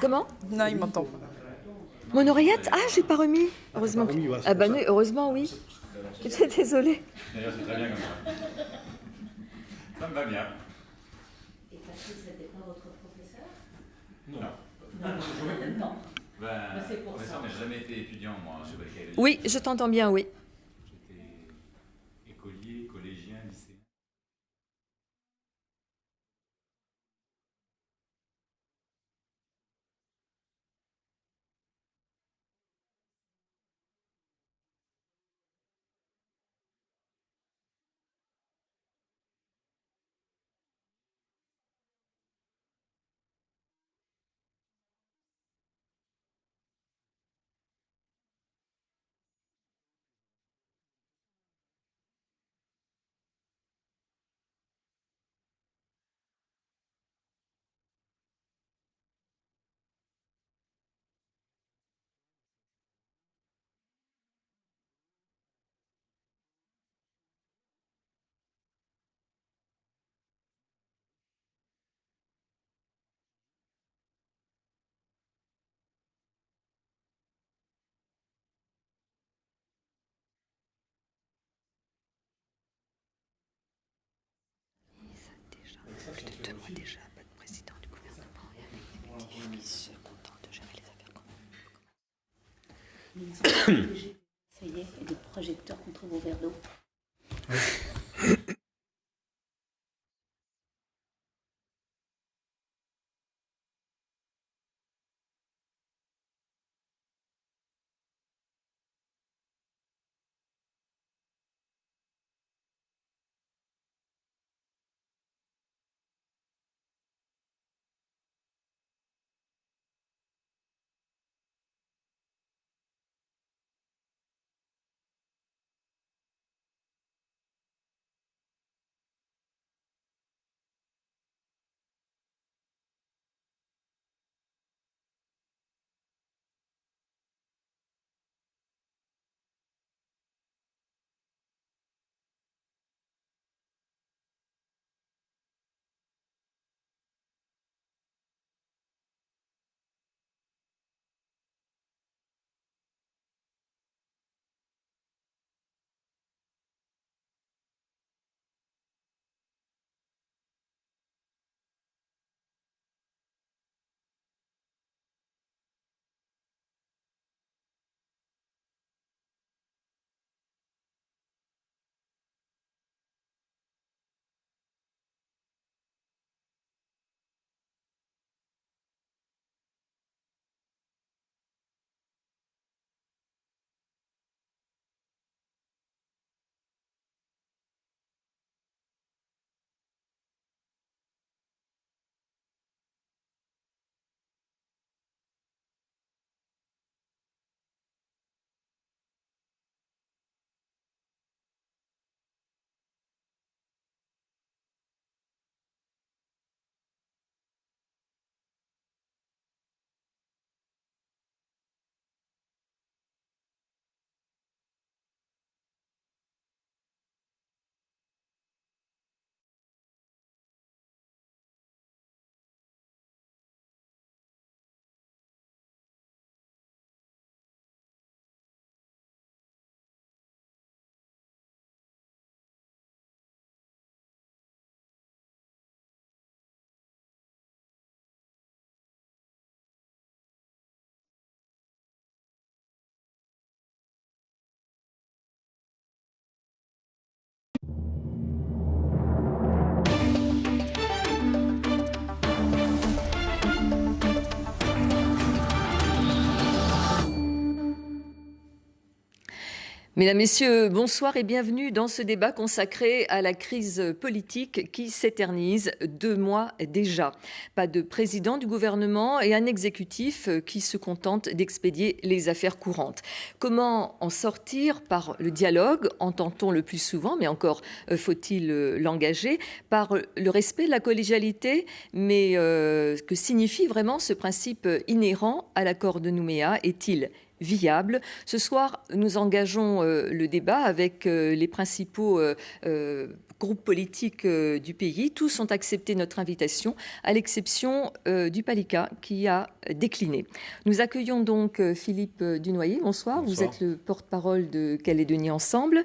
Comment? Non, il m'entend. Mon oreillette? Ah, j'ai pas remis. Heureusement. Ah bah oui, heureusement, oui. J'étais désolée. D'ailleurs, c'est très bien comme ça. Ça me va bien. Et Patrice, c'était pas votre professeur? Non. Non. Ben, c'est pour professeur, ça. mais j'ai jamais été étudiant, moi, chez Belcaï. Oui, je t'entends bien, oui. J'étais écolier, collégien, lycéen. Je te demande déjà, pas de président du gouvernement et un exécutif qui se contente de gérer les affaires communes. Ça y est, et des projecteurs contre vos verres d'eau. Mesdames, Messieurs, bonsoir et bienvenue dans ce débat consacré à la crise politique qui s'éternise 2 mois déjà. Pas de président du gouvernement et un exécutif qui se contente d'expédier les affaires courantes. Comment en sortir? Par le dialogue, entend-on le plus souvent, mais encore faut-il l'engager, par le respect de la collégialité, mais que signifie vraiment ce principe inhérent à l'accord de Nouméa? Est-il viable? Ce soir, nous engageons le débat avec les principaux groupes politiques du pays. Tous ont accepté notre invitation, à l'exception du Palika qui a décliné. Nous accueillons donc Philippe Dunoyer. Bonsoir. Vous êtes le porte-parole de Calédonie Ensemble.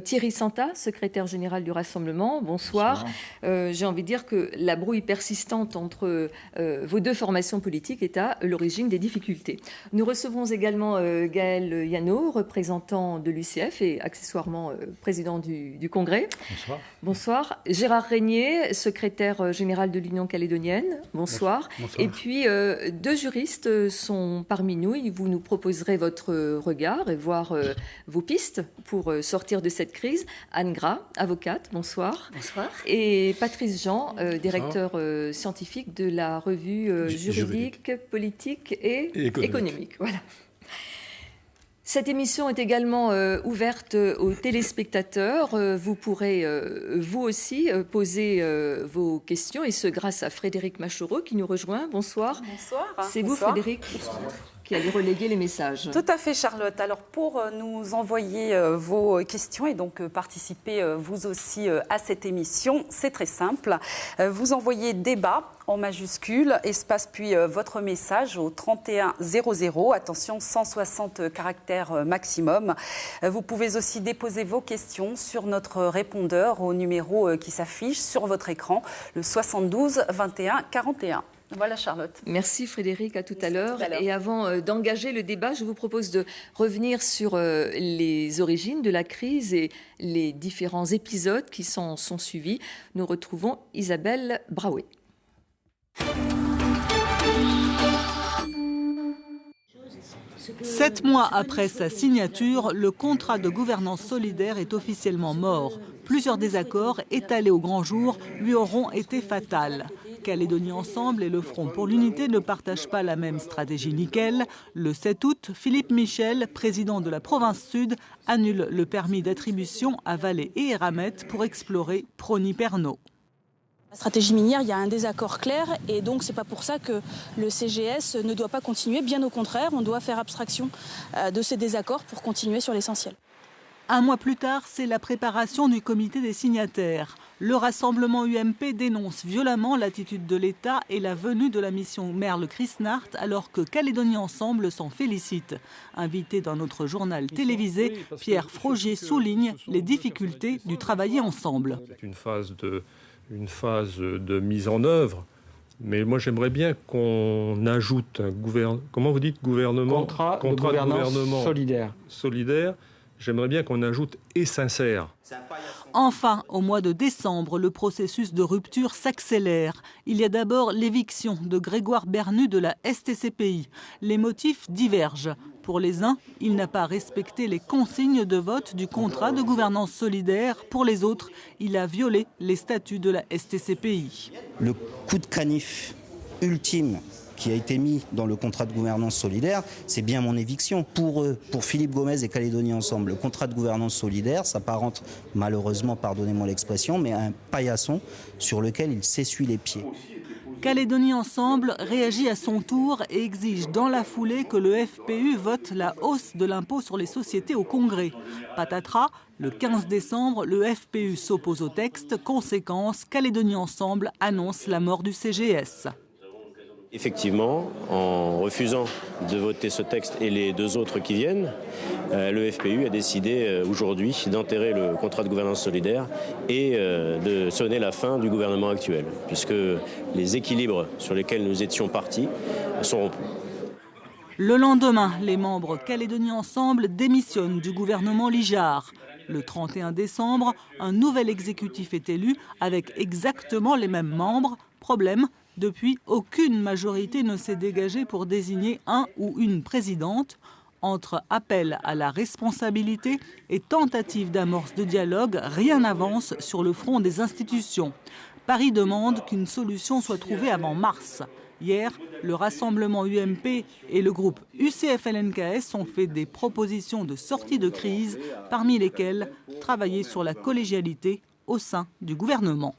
Thierry Santa, secrétaire général du Rassemblement. Bonsoir. J'ai envie de dire que la brouille persistante entre vos deux formations politiques est à l'origine des difficultés. Nous recevons également Gaël Yano, représentant de l'UCF et accessoirement président du Congrès. Bonsoir. Bonsoir. Gérard Régnier, secrétaire général de l'Union calédonienne. Bonsoir. Bonsoir. Et puis, deux juristes sont parmi nous. Vous nous proposerez votre regard et voir vos pistes pour sortir de cette crise. Anne Gras, avocate. Bonsoir. Bonsoir. Et Patrice Jean, directeur scientifique de la revue juridique, politique et économique. Voilà. Cette émission est également ouverte aux téléspectateurs. Vous pourrez, vous aussi, poser vos questions, et ce grâce à Frédéric Machereau qui nous rejoint. Bonsoir. Bonsoir. C'est vous, Frédéric, qui allez reléguer les messages. Tout à fait, Charlotte. Alors, pour nous envoyer vos questions et donc participer vous aussi à cette émission, c'est très simple. Vous envoyez débat en majuscule, espace puis votre message au 3100. Attention, 160 caractères maximum. Vous pouvez aussi déposer vos questions sur notre répondeur au numéro qui s'affiche sur votre écran, le 72 21 41. Voilà, Charlotte. Merci Frédéric, à tout à l'heure. Et avant d'engager le débat, je vous propose de revenir sur les origines de la crise et les différents épisodes qui s'en sont suivis. Nous retrouvons Isabelle Braoué. 7 mois après sa signature, le contrat de gouvernance solidaire est officiellement mort. Plusieurs désaccords étalés au grand jour lui auront été fatals. Calédonie Ensemble et le Front pour l'Unité ne partagent pas la même stratégie nickel. Le 7 août, Philippe Michel, président de la province Sud, annule le permis d'attribution à Valais et Eramet pour explorer Prony-Pernod. La stratégie minière, il y a un désaccord clair et donc c'est pas pour ça que le CGS ne doit pas continuer. Bien au contraire, on doit faire abstraction de ces désaccords pour continuer sur l'essentiel. Un mois plus tard, c'est la préparation du comité des signataires. Le rassemblement UMP dénonce violemment l'attitude de l'État et la venue de la mission Merle-Krisnart alors que Calédonie Ensemble s'en félicite. Invité dans notre journal télévisé, Pierre Frogier souligne les difficultés du travailler ensemble. C'est une phase de mise en œuvre. Mais moi, j'aimerais bien qu'on ajoute un gouvernement contrat de gouvernance solidaire. J'aimerais bien qu'on ajoute et sincère. Enfin, au mois de décembre, le processus de rupture s'accélère. Il y a d'abord l'éviction de Grégoire Bernu de la STCPI. Les motifs divergent. Pour les uns, il n'a pas respecté les consignes de vote du contrat de gouvernance solidaire. Pour les autres, il a violé les statuts de la STCPI. Le coup de canif ultime qui a été mis dans le contrat de gouvernance solidaire, c'est bien mon éviction. Pour eux, pour Philippe Gomez et Calédonie Ensemble, le contrat de gouvernance solidaire s'apparente malheureusement, pardonnez-moi l'expression, mais à un paillasson sur lequel il s'essuie les pieds. Calédonie Ensemble réagit à son tour et exige dans la foulée que le FPU vote la hausse de l'impôt sur les sociétés au Congrès. Patatras, le 15 décembre, le FPU s'oppose au texte. Conséquence, Calédonie Ensemble annonce la mort du CGS. Effectivement, en refusant de voter ce texte et les deux autres qui viennent, le FPU a décidé aujourd'hui d'enterrer le contrat de gouvernance solidaire et de sonner la fin du gouvernement actuel, puisque les équilibres sur lesquels nous étions partis sont rompus. Le lendemain, les membres Calédonie Ensemble démissionnent du gouvernement Lijard. Le 31 décembre, un nouvel exécutif est élu avec exactement les mêmes membres. Problème, depuis, aucune majorité ne s'est dégagée pour désigner un ou une présidente. Entre appel à la responsabilité et tentative d'amorce de dialogue, rien n'avance sur le front des institutions. Paris demande qu'une solution soit trouvée avant mars. Hier, le rassemblement UMP et le groupe UCF-LNKS ont fait des propositions de sortie de crise, parmi lesquelles travailler sur la collégialité au sein du gouvernement.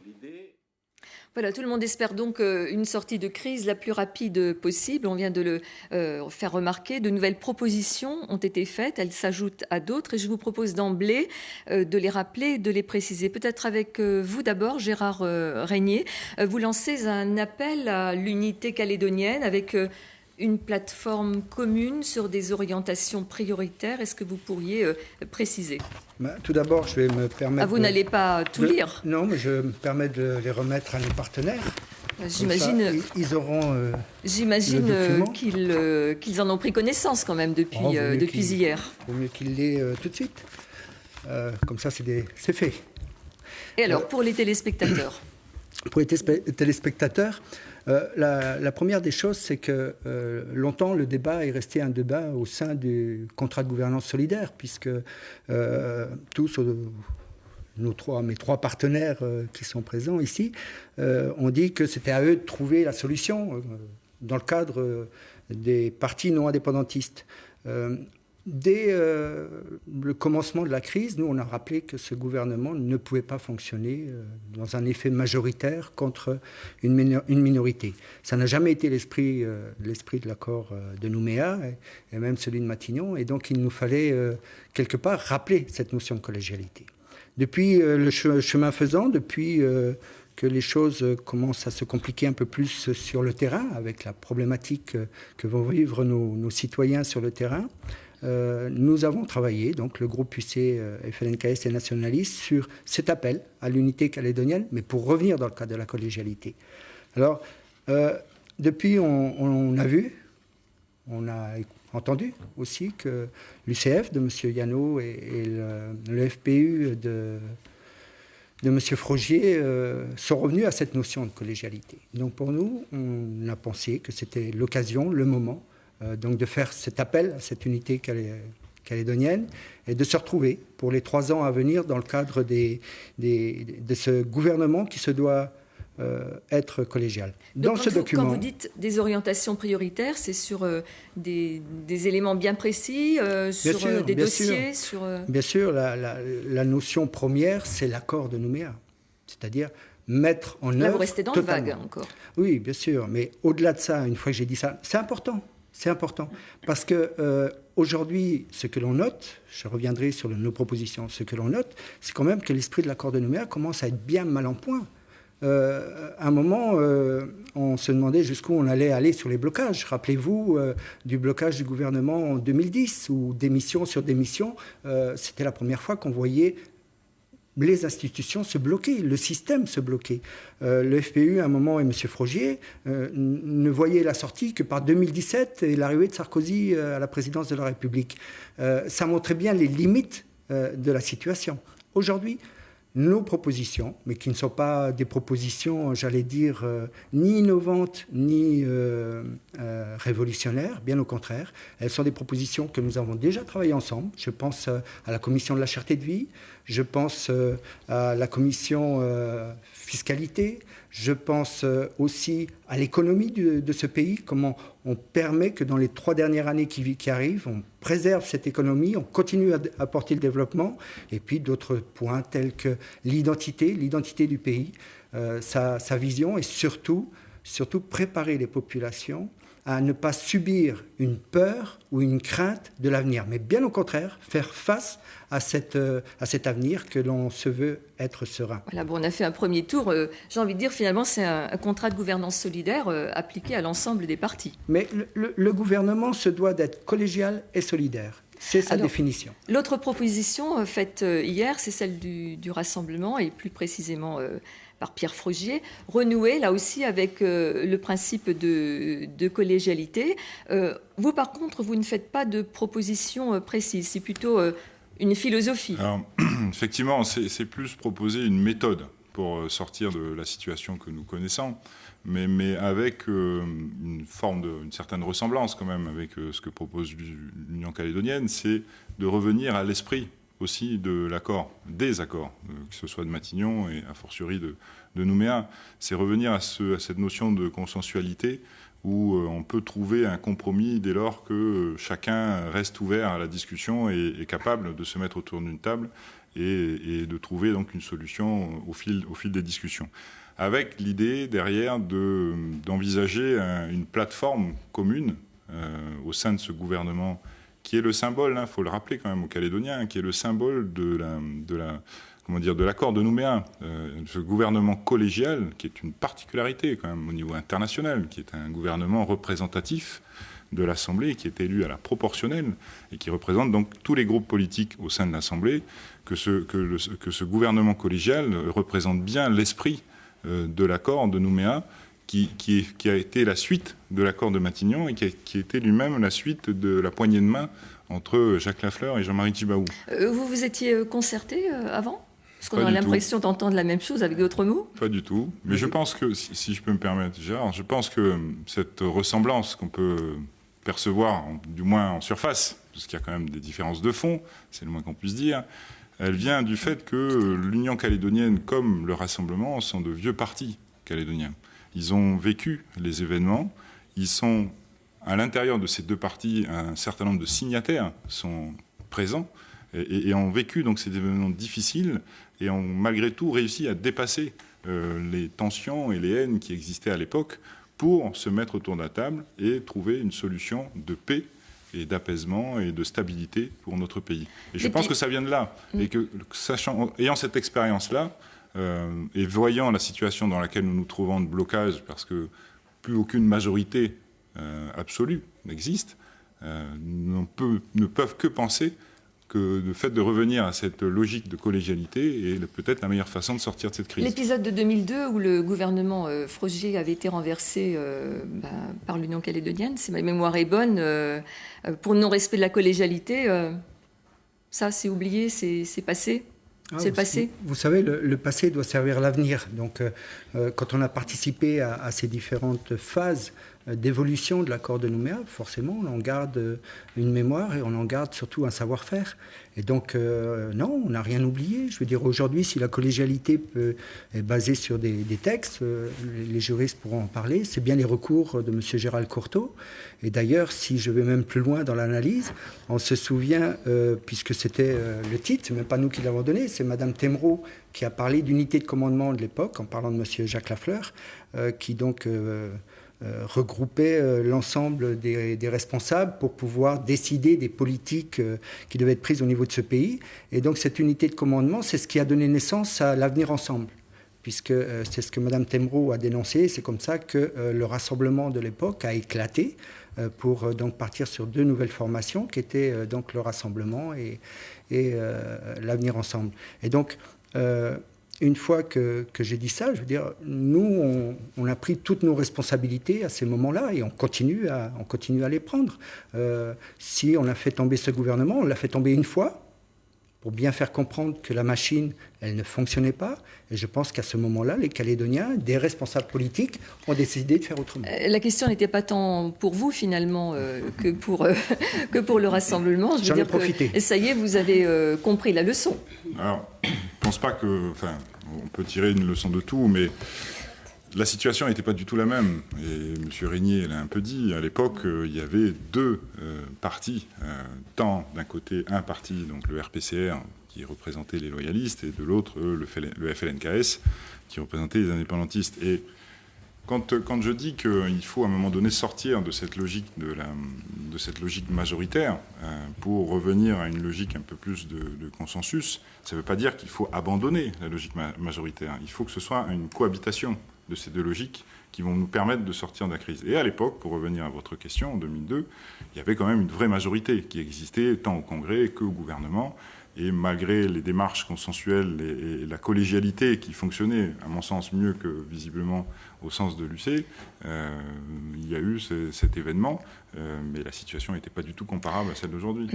Voilà, tout le monde espère donc une sortie de crise la plus rapide possible. On vient de le faire remarquer. De nouvelles propositions ont été faites. Elles s'ajoutent à d'autres et je vous propose d'emblée de les rappeler, de les préciser. Peut-être avec vous d'abord, Gérard Régnier. Vous lancez un appel à l'unité calédonienne avec une plateforme commune sur des orientations prioritaires. Est-ce que vous pourriez préciser ? Tout d'abord, je vais me permettre... vous n'allez pas tout lire ? Non, mais je me permets de les remettre à nos partenaires. J'imagine. Ils auront. J'imagine qu'ils en ont pris connaissance quand même depuis hier. Il vaut mieux qu'ils l'aient tout de suite. Comme ça, c'est fait. Et alors, pour les téléspectateurs ? Pour les téléspectateurs, la première des choses, c'est que longtemps, le débat est resté un débat au sein du contrat de gouvernance solidaire, puisque tous, mes trois partenaires qui sont présents ici, ont dit que c'était à eux de trouver la solution dans le cadre des partis non indépendantistes. Dès le commencement de la crise, nous, on a rappelé que ce gouvernement ne pouvait pas fonctionner dans un effet majoritaire contre une minorité. Ça n'a jamais été l'esprit de l'accord de Nouméa et même celui de Matignon. Et donc, il nous fallait quelque part rappeler cette notion de collégialité. Depuis le chemin faisant, depuis que les choses commencent à se compliquer un peu plus sur le terrain, avec la problématique que vont vivre nos citoyens sur le terrain, nous avons travaillé, donc le groupe UC, FLNKS et nationalistes, sur cet appel à l'unité calédonienne, mais pour revenir dans le cadre de la collégialité. Alors, depuis, on a vu, on a entendu aussi que l'UCF de M. Yano et le FPU de M. Frogier sont revenus à cette notion de collégialité. Donc pour nous, on a pensé que c'était l'occasion, le moment, donc de faire cet appel à cette unité calédonienne et de se retrouver pour les 3 ans à venir dans le cadre de ce gouvernement qui se doit être collégial. Dans ce document, quand vous dites des orientations prioritaires, c'est sur des éléments bien précis, sur des dossiers Bien sûr, la notion première, c'est l'accord de Nouméa. C'est-à-dire mettre en œuvre... Là, vous restez dans totalement. le vague encore. Oui, bien sûr. Mais au-delà de ça, une fois que j'ai dit ça, c'est important. C'est important. Parce que aujourd'hui, ce que l'on note, je reviendrai sur nos propositions, ce que l'on note, c'est quand même que l'esprit de l'accord de Nouméa commence à être bien mal en point. À un moment, on se demandait jusqu'où on allait aller sur les blocages. Rappelez-vous du blocage du gouvernement en 2010, où démission sur démission, c'était la première fois qu'on voyait les institutions se bloquer, le système se bloquer. Le FPU, à un moment, et M. Frogier ne voyaient la sortie que par 2017 et l'arrivée de Sarkozy à la présidence de la République. Ça montrait bien les limites de la situation. Aujourd'hui, nos propositions, mais qui ne sont pas des propositions, j'allais dire, ni innovantes, ni révolutionnaires, bien au contraire. Elles sont des propositions que nous avons déjà travaillées ensemble. Je pense à la commission de la cherté de vie, je pense à la commission fiscalité, je pense aussi à l'économie de ce pays, comment on permet que dans les 3 dernières années qui arrivent, on préserve cette économie, on continue à apporter le développement, et puis d'autres points tels que l'identité du pays, sa vision, et surtout préparer les populations à ne pas subir une peur ou une crainte de l'avenir, mais bien au contraire, faire face à cet avenir que l'on se veut être serein. Voilà, bon, on a fait un premier tour. J'ai envie de dire, finalement, c'est un contrat de gouvernance solidaire appliqué à l'ensemble des partis. Mais le gouvernement se doit d'être collégial et solidaire. C'est sa définition. L'autre proposition faite hier, c'est celle du Rassemblement, et plus précisément par Pierre Frogier, renouer là aussi avec le principe de collégialité. Vous, par contre, vous ne faites pas de proposition précise, c'est plutôt une philosophie. Alors, effectivement, c'est plus proposer une méthode pour sortir de la situation que nous connaissons, mais avec une certaine ressemblance quand même avec ce que propose l'Union calédonienne, c'est de revenir à l'esprit aussi de l'accord, des accords, que ce soit de Matignon et a fortiori de Nouméa. C'est revenir à cette notion de consensualité où on peut trouver un compromis dès lors que chacun reste ouvert à la discussion et est capable de se mettre autour d'une table et de trouver donc une solution au fil des discussions. avec l'idée derrière d'envisager une plateforme commune au sein de ce gouvernement, qui est le symbole, faut le rappeler quand même aux Calédoniens, qui est le symbole de l'accord de Nouméa. Ce gouvernement collégial, qui est une particularité quand même au niveau international, qui est un gouvernement représentatif de l'Assemblée, qui est élu à la proportionnelle et qui représente donc tous les groupes politiques au sein de l'Assemblée, que ce gouvernement collégial représente bien l'esprit de l'accord de Nouméa, qui a été la suite de l'accord de Matignon et qui était lui-même la suite de la poignée de main entre Jacques Lafleur et Jean-Marie Tjibaou. Vous vous étiez concerté avant ? Parce qu'on a l'impression d'entendre la même chose avec d'autres mots. Pas du tout. Mais je pense que, si je peux me permettre, Gérard, je pense que cette ressemblance qu'on peut percevoir, du moins en surface, parce qu'il y a quand même des différences de fond, c'est le moins qu'on puisse dire, elle vient du fait que l'Union calédonienne, comme le Rassemblement, sont de vieux partis calédoniens. Ils ont vécu les événements, ils sont à l'intérieur de ces deux partis, un certain nombre de signataires sont présents et ont vécu donc ces événements difficiles et ont malgré tout réussi à dépasser les tensions et les haines qui existaient à l'époque pour se mettre autour de la table et trouver une solution de paix et d'apaisement et de stabilité pour notre pays. Et je pense que ça vient de là. Et que, ayant cette expérience-là, et voyant la situation dans laquelle nous nous trouvons de blocage, parce que plus aucune majorité absolue n'existe, ne peuvent que penser que le fait de revenir à cette logique de collégialité est peut-être la meilleure façon de sortir de cette crise. L'épisode de 2002 où le gouvernement Frogier avait été renversé par l'Union calédonienne, si ma mémoire est bonne, pour non-respect de la collégialité, ça c'est oublié, c'est passé. C'est le passé. Vous savez, le passé doit servir l'avenir. Donc, quand on a participé à ces différentes phases d'évolution de l'accord de Nouméa, forcément, on en garde une mémoire et on en garde surtout un savoir-faire. Et donc, non, on n'a rien oublié. Je veux dire, aujourd'hui, si la collégialité est basée sur des textes, les juristes pourront en parler. C'est bien les recours de M. Gérald Courteau. Et d'ailleurs, si je vais même plus loin dans l'analyse, on se souvient, puisque c'était le titre, c'est même pas nous qui l'avons donné, c'est Mme Temreau qui a parlé d'unité de commandement de l'époque, en parlant de M. Jacques Lafleur, qui donc regroupait l'ensemble des responsables pour pouvoir décider des politiques qui devaient être prises au niveau de ce pays. Et donc cette unité de commandement, c'est ce qui a donné naissance à l'Avenir Ensemble, puisque c'est ce que Mme Temreau a dénoncé. C'est comme ça que le rassemblement de l'époque a éclaté pour donc partir sur deux nouvelles formations qui étaient donc le Rassemblement et l'Avenir Ensemble. Et donc, une fois que j'ai dit ça, je veux dire, nous, on a pris toutes nos responsabilités à ces moments-là et on continue à les prendre. Si on a fait tomber ce gouvernement, on l'a fait tomber une fois pour bien faire comprendre que la machine, elle ne fonctionnait pas. Et je pense qu'à ce moment-là, les Calédoniens, des responsables politiques, ont décidé de faire autrement. La question n'était pas tant pour vous, finalement, que pour le Rassemblement. J'en ai profité. Et ça y est, vous avez compris la leçon. Alors, je ne pense pas que... Enfin, on peut tirer une leçon de tout, mais la situation n'était pas du tout la même. Et M. Régnier l'a un peu dit, à l'époque, il y avait deux partis. Tant d'un côté, un parti, donc le RPCR, qui représentait les loyalistes, et de l'autre, le FLNKS, qui représentait les indépendantistes. Et quand je dis qu'il faut à un moment donné sortir de cette logique, de cette logique majoritaire pour revenir à une logique un peu plus de consensus, ça ne veut pas dire qu'il faut abandonner la logique majoritaire. Il faut que ce soit une cohabitation de ces deux logiques qui vont nous permettre de sortir de la crise. Et à l'époque, pour revenir à votre question, en 2002, il y avait quand même une vraie majorité qui existait tant au Congrès qu'au gouvernement. Et malgré les démarches consensuelles et la collégialité qui fonctionnait, à mon sens, mieux que visiblement au sens de l'UC, il y a eu cet événement, mais la situation n'était pas du tout comparable à celle d'aujourd'hui.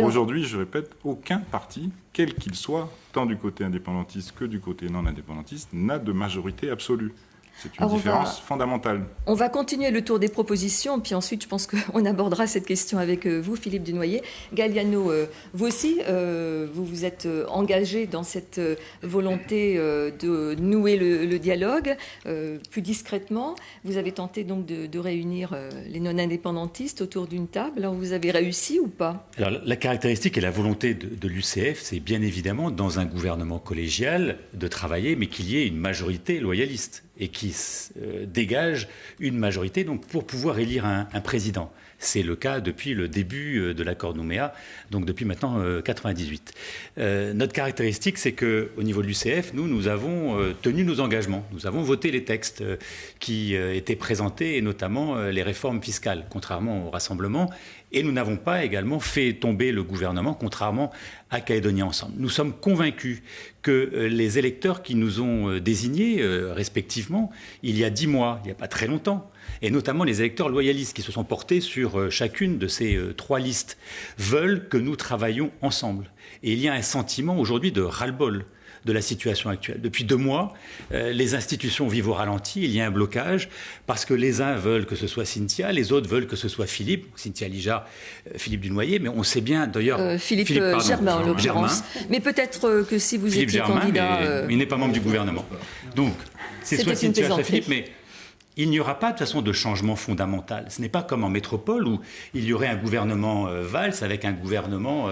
Aujourd'hui, je répète, aucun parti, quel qu'il soit, tant du côté indépendantiste que du côté non indépendantiste, n'a de majorité absolue. C'est une différence fondamentale. On va continuer le tour des propositions, puis ensuite, je pense qu'on abordera cette question avec vous, Philippe Dunoyer. Galliano, vous aussi, vous vous êtes engagé dans cette volonté de nouer le dialogue plus discrètement. Vous avez tenté donc de réunir les non-indépendantistes autour d'une table. Alors, vous avez réussi ou pas? Alors, la caractéristique et la volonté de l'UCF, c'est bien évidemment, dans un gouvernement collégial, de travailler, mais qu'il y ait une majorité loyaliste. et qui dégage une majorité donc, pour pouvoir élire un président. C'est le cas depuis le début de l'accord Nouméa, donc depuis maintenant 1998. Notre caractéristique, c'est qu'au niveau de l'UCF, nous avons tenu nos engagements. Nous avons voté les textes qui étaient présentés, et notamment les réformes fiscales, contrairement au Rassemblement. Et nous n'avons pas également fait tomber le gouvernement, contrairement à Calédonie Ensemble. Nous sommes convaincus que les électeurs qui nous ont désignés respectivement, il y a 10 mois, il n'y a pas très longtemps, et notamment les électeurs loyalistes qui se sont portés sur chacune de ces 3 listes, veulent que nous travaillions ensemble. Et il y a un sentiment aujourd'hui de ras-le-bol de la situation actuelle. Depuis 2 mois, les institutions vivent au ralenti, il y a un blocage, parce que les uns veulent que ce soit Cynthia, les autres veulent que ce soit Philippe, Cynthia Lijard, Philippe Dunoyer, mais on sait bien d'ailleurs... Philippe Germain, en l'occurrence. Mais peut-être que si vous Philippe étiez Germain, candidat... mais il n'est pas membre du gouvernement. Donc, c'est soit Cynthia, soit Philippe, mais... Il n'y aura pas de toute façon de changement fondamental. Ce n'est pas comme en métropole où il y aurait un gouvernement Valls avec un gouvernement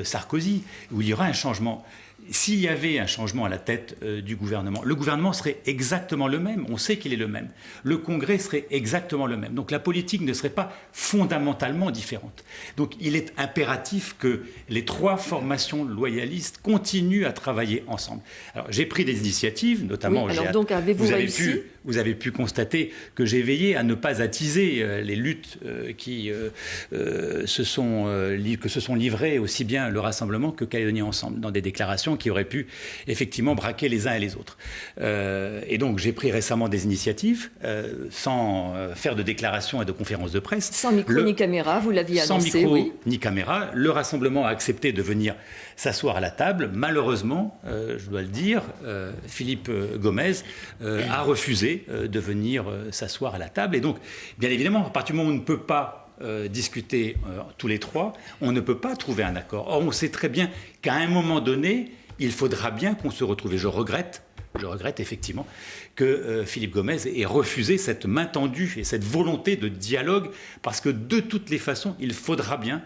Sarkozy, où il y aura un changement. S'il y avait un changement à la tête du gouvernement, le gouvernement serait exactement le même. On sait qu'il est le même. Le Congrès serait exactement le même. Donc la politique ne serait pas fondamentalement différente. Donc il est impératif que les 3 formations loyalistes continuent à travailler ensemble. Alors j'ai pris des initiatives, notamment... Oui, alors donc avez-vous réussi ? Vous avez pu constater que j'ai veillé à ne pas attiser les luttes qui se sont livrées aussi bien le Rassemblement que Calédonie Ensemble dans des déclarations qui auraient pu effectivement braquer les uns et les autres. Et donc j'ai pris récemment des initiatives sans faire de déclarations et de conférences de presse. Sans micro ni caméra, vous l'aviez annoncé. Sans micro oui. ni caméra. Le Rassemblement a accepté de venir s'asseoir à la table. Malheureusement, je dois le dire, Philippe Gomez a refusé de venir s'asseoir à la table. Et donc, bien évidemment, à partir du moment où on ne peut pas discuter tous les 3, on ne peut pas trouver un accord. Or, on sait très bien qu'à un moment donné, il faudra bien qu'on se retrouve. Et je regrette effectivement que Philippe Gomez ait refusé cette main tendue et cette volonté de dialogue, parce que de toutes les façons, il faudra bien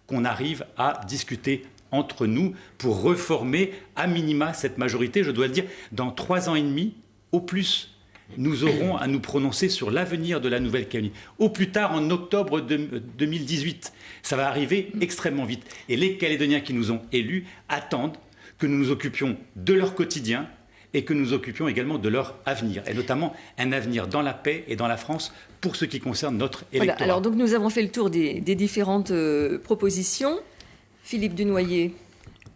qu'on arrive à discuter entre nous pour reformer à minima cette majorité. Je dois le dire, dans 3 ans et demi, au plus, nous aurons à nous prononcer sur l'avenir de la Nouvelle-Calédonie. Au plus tard, en octobre 2018. Ça va arriver extrêmement vite. Et les Calédoniens qui nous ont élus attendent que nous nous occupions de leur quotidien et que nous nous occupions également de leur avenir. Et notamment un avenir dans la paix et dans la France pour ce qui concerne notre électorat. Voilà, alors donc nous avons fait le tour des différentes propositions. Philippe Dunoyer,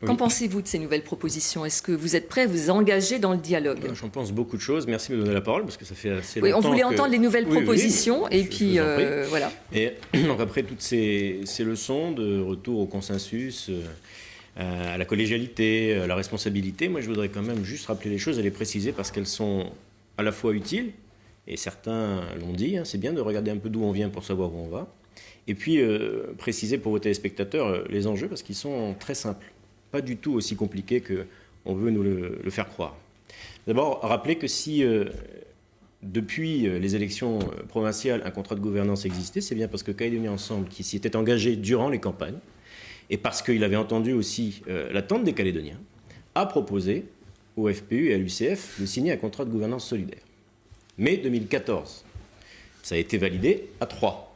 qu'en pensez-vous de ces nouvelles propositions ? Est-ce que vous êtes prêt à vous engager dans le dialogue ? J'en pense beaucoup de choses. Merci de me donner la parole parce que ça fait assez longtemps. Oui, on voulait entendre les nouvelles propositions et puis voilà. Et donc après toutes ces leçons de retour au consensus, à la collégialité, à la responsabilité, moi je voudrais quand même juste rappeler les choses et les préciser parce qu'elles sont à la fois utiles, et certains l'ont dit, c'est bien de regarder un peu d'où on vient pour savoir où on va, et puis préciser pour vos téléspectateurs les enjeux parce qu'ils sont très simples. Pas du tout aussi compliqué qu'on veut nous le faire croire. D'abord, rappeler que si depuis les élections provinciales, un contrat de gouvernance existait, c'est bien parce que Calédonie Ensemble, qui s'y était engagé durant les campagnes, et parce qu'il avait entendu aussi l'attente des Calédoniens, a proposé au FPU et à l'UCF de signer un contrat de gouvernance solidaire. Mai 2014, ça a été validé à 3.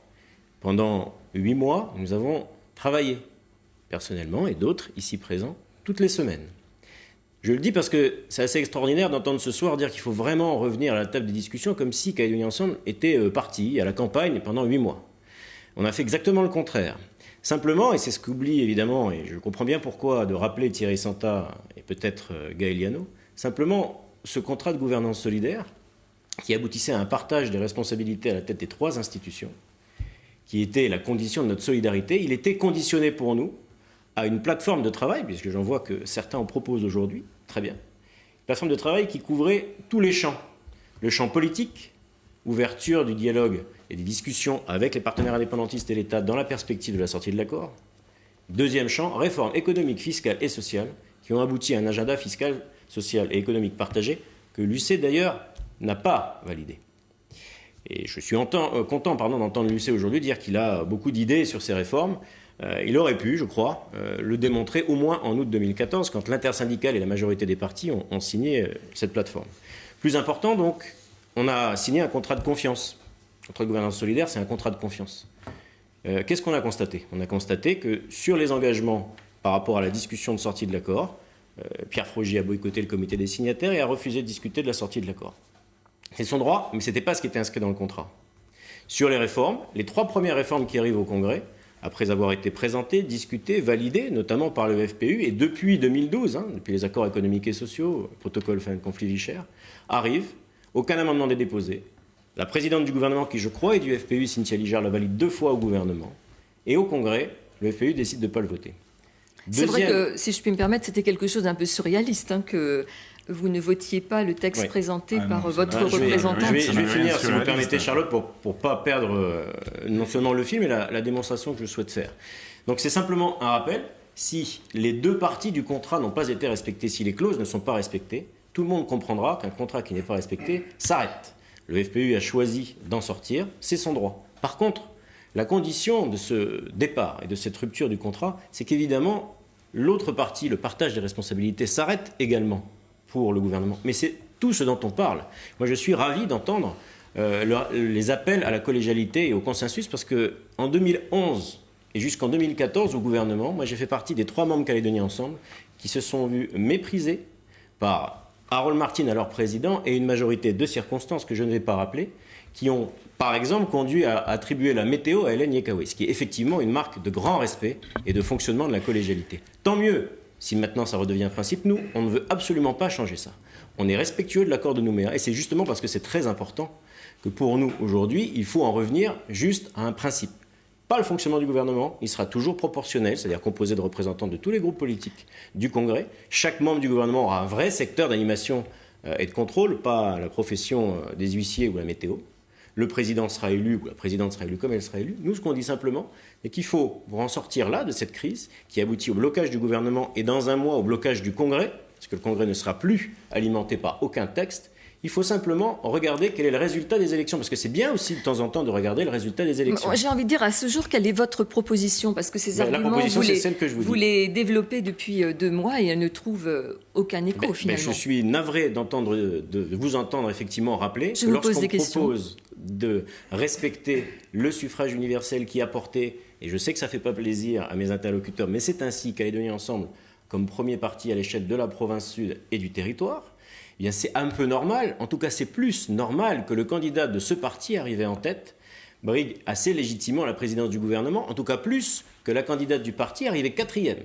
Pendant 8 mois, nous avons travaillé, personnellement et d'autres ici présents, toutes les semaines. Je le dis parce que c'est assez extraordinaire d'entendre ce soir dire qu'il faut vraiment revenir à la table des discussions comme si Calédonie Ensemble était parti à la campagne pendant 8 mois. On a fait exactement le contraire. Simplement, et c'est ce qu'oublie évidemment, et je comprends bien pourquoi, de rappeler Thierry Santa et peut-être Gaël Liano, simplement ce contrat de gouvernance solidaire qui aboutissait à un partage des responsabilités à la tête des 3 institutions, qui était la condition de notre solidarité, il était conditionné pour nous à une plateforme de travail, puisque j'en vois que certains en proposent aujourd'hui, très bien, une plateforme de travail qui couvrait tous les champs. Le champ politique, ouverture du dialogue et des discussions avec les partenaires indépendantistes et l'État dans la perspective de la sortie de l'accord. Deuxième champ, réformes économiques, fiscales et sociales qui ont abouti à un agenda fiscal, social et économique partagé que l'UC d'ailleurs n'a pas validé. Et je suis content d'entendre l'UC aujourd'hui dire qu'il a beaucoup d'idées sur ces réformes. Il aurait pu, je crois, le démontrer au moins en août 2014 quand l'intersyndicale et la majorité des partis ont signé cette plateforme. Plus important donc, on a signé un contrat de confiance. Le contrat de gouvernance solidaire, c'est un contrat de confiance. Qu'est-ce qu'on a constaté? On a constaté que sur les engagements par rapport à la discussion de sortie de l'accord, Pierre Frogier a boycotté le comité des signataires et a refusé de discuter de la sortie de l'accord. C'est son droit, mais ce n'était pas ce qui était inscrit dans le contrat. Sur les réformes, les 3 premières réformes qui arrivent au Congrès, après avoir été présentées, discutées, validées, notamment par le FPU, et depuis 2012, depuis les accords économiques et sociaux, le protocole fin de conflit Vichère, arrivent, aucun amendement n'est déposé. La présidente du gouvernement, qui je crois est du FPU, Cynthia Ligard, la valide 2 fois au gouvernement. Et au Congrès, le FPU décide de ne pas le voter. C'est vrai que, si je puis me permettre, c'était quelque chose d'un peu surréaliste, que vous ne votiez pas le texte présenté par votre représentante. Je vais finir, si vous permettez, Charlotte, pour ne pas perdre non seulement le film, mais la démonstration que je souhaite faire. Donc c'est simplement un rappel, si les 2 parties du contrat n'ont pas été respectées, si les clauses ne sont pas respectées, tout le monde comprendra qu'un contrat qui n'est pas respecté s'arrête. Le FPU a choisi d'en sortir, c'est son droit. Par contre, la condition de ce départ et de cette rupture du contrat, c'est qu'évidemment, l'autre partie, le partage des responsabilités, s'arrête également pour le gouvernement. Mais c'est tout ce dont on parle. Moi, je suis ravi d'entendre les appels à la collégialité et au consensus, parce qu'en 2011 et jusqu'en 2014, au gouvernement, moi, j'ai fait partie des 3 membres Calédonie Ensemble qui se sont vus méprisés par Harold Martin, alors président, et une majorité de circonstances que je ne vais pas rappeler, qui ont, par exemple, conduit à attribuer la météo à Hélène Yekawé, ce qui est effectivement une marque de grand respect et de fonctionnement de la collégialité. Tant mieux si maintenant ça redevient un principe. Nous, on ne veut absolument pas changer ça. On est respectueux de l'accord de Nouméa, et c'est justement parce que c'est très important que pour nous, aujourd'hui, il faut en revenir juste à un principe. Pas le fonctionnement du gouvernement, il sera toujours proportionnel, c'est-à-dire composé de représentants de tous les groupes politiques du Congrès. Chaque membre du gouvernement aura un vrai secteur d'animation et de contrôle, pas la profession des huissiers ou la météo. Le président sera élu, ou la présidente sera élue comme elle sera élue. Nous, ce qu'on dit simplement, c'est qu'il faut, pour en sortir là, de cette crise, qui aboutit au blocage du gouvernement et dans un mois au blocage du Congrès, parce que le Congrès ne sera plus alimenté par aucun texte, il faut simplement regarder quel est le résultat des élections, parce que c'est bien aussi de temps en temps de regarder le résultat des élections. J'ai envie de dire, à ce jour, quelle est votre proposition? Parce que ces arguments, vous les développez depuis 2 mois et elles ne trouvent aucun écho, finalement. Je suis navré de vous entendre effectivement rappeler que lorsqu'on propose de respecter le suffrage universel qui a porté, et je sais que ça ne fait pas plaisir à mes interlocuteurs, mais c'est ainsi, Calédonie Ensemble, comme premier parti à l'échelle de la province sud et du territoire, eh bien c'est un peu normal, en tout cas c'est plus normal que le candidat de ce parti arrivé en tête brigue assez légitimement la présidence du gouvernement, en tout cas plus que la candidate du parti arrivée 4e.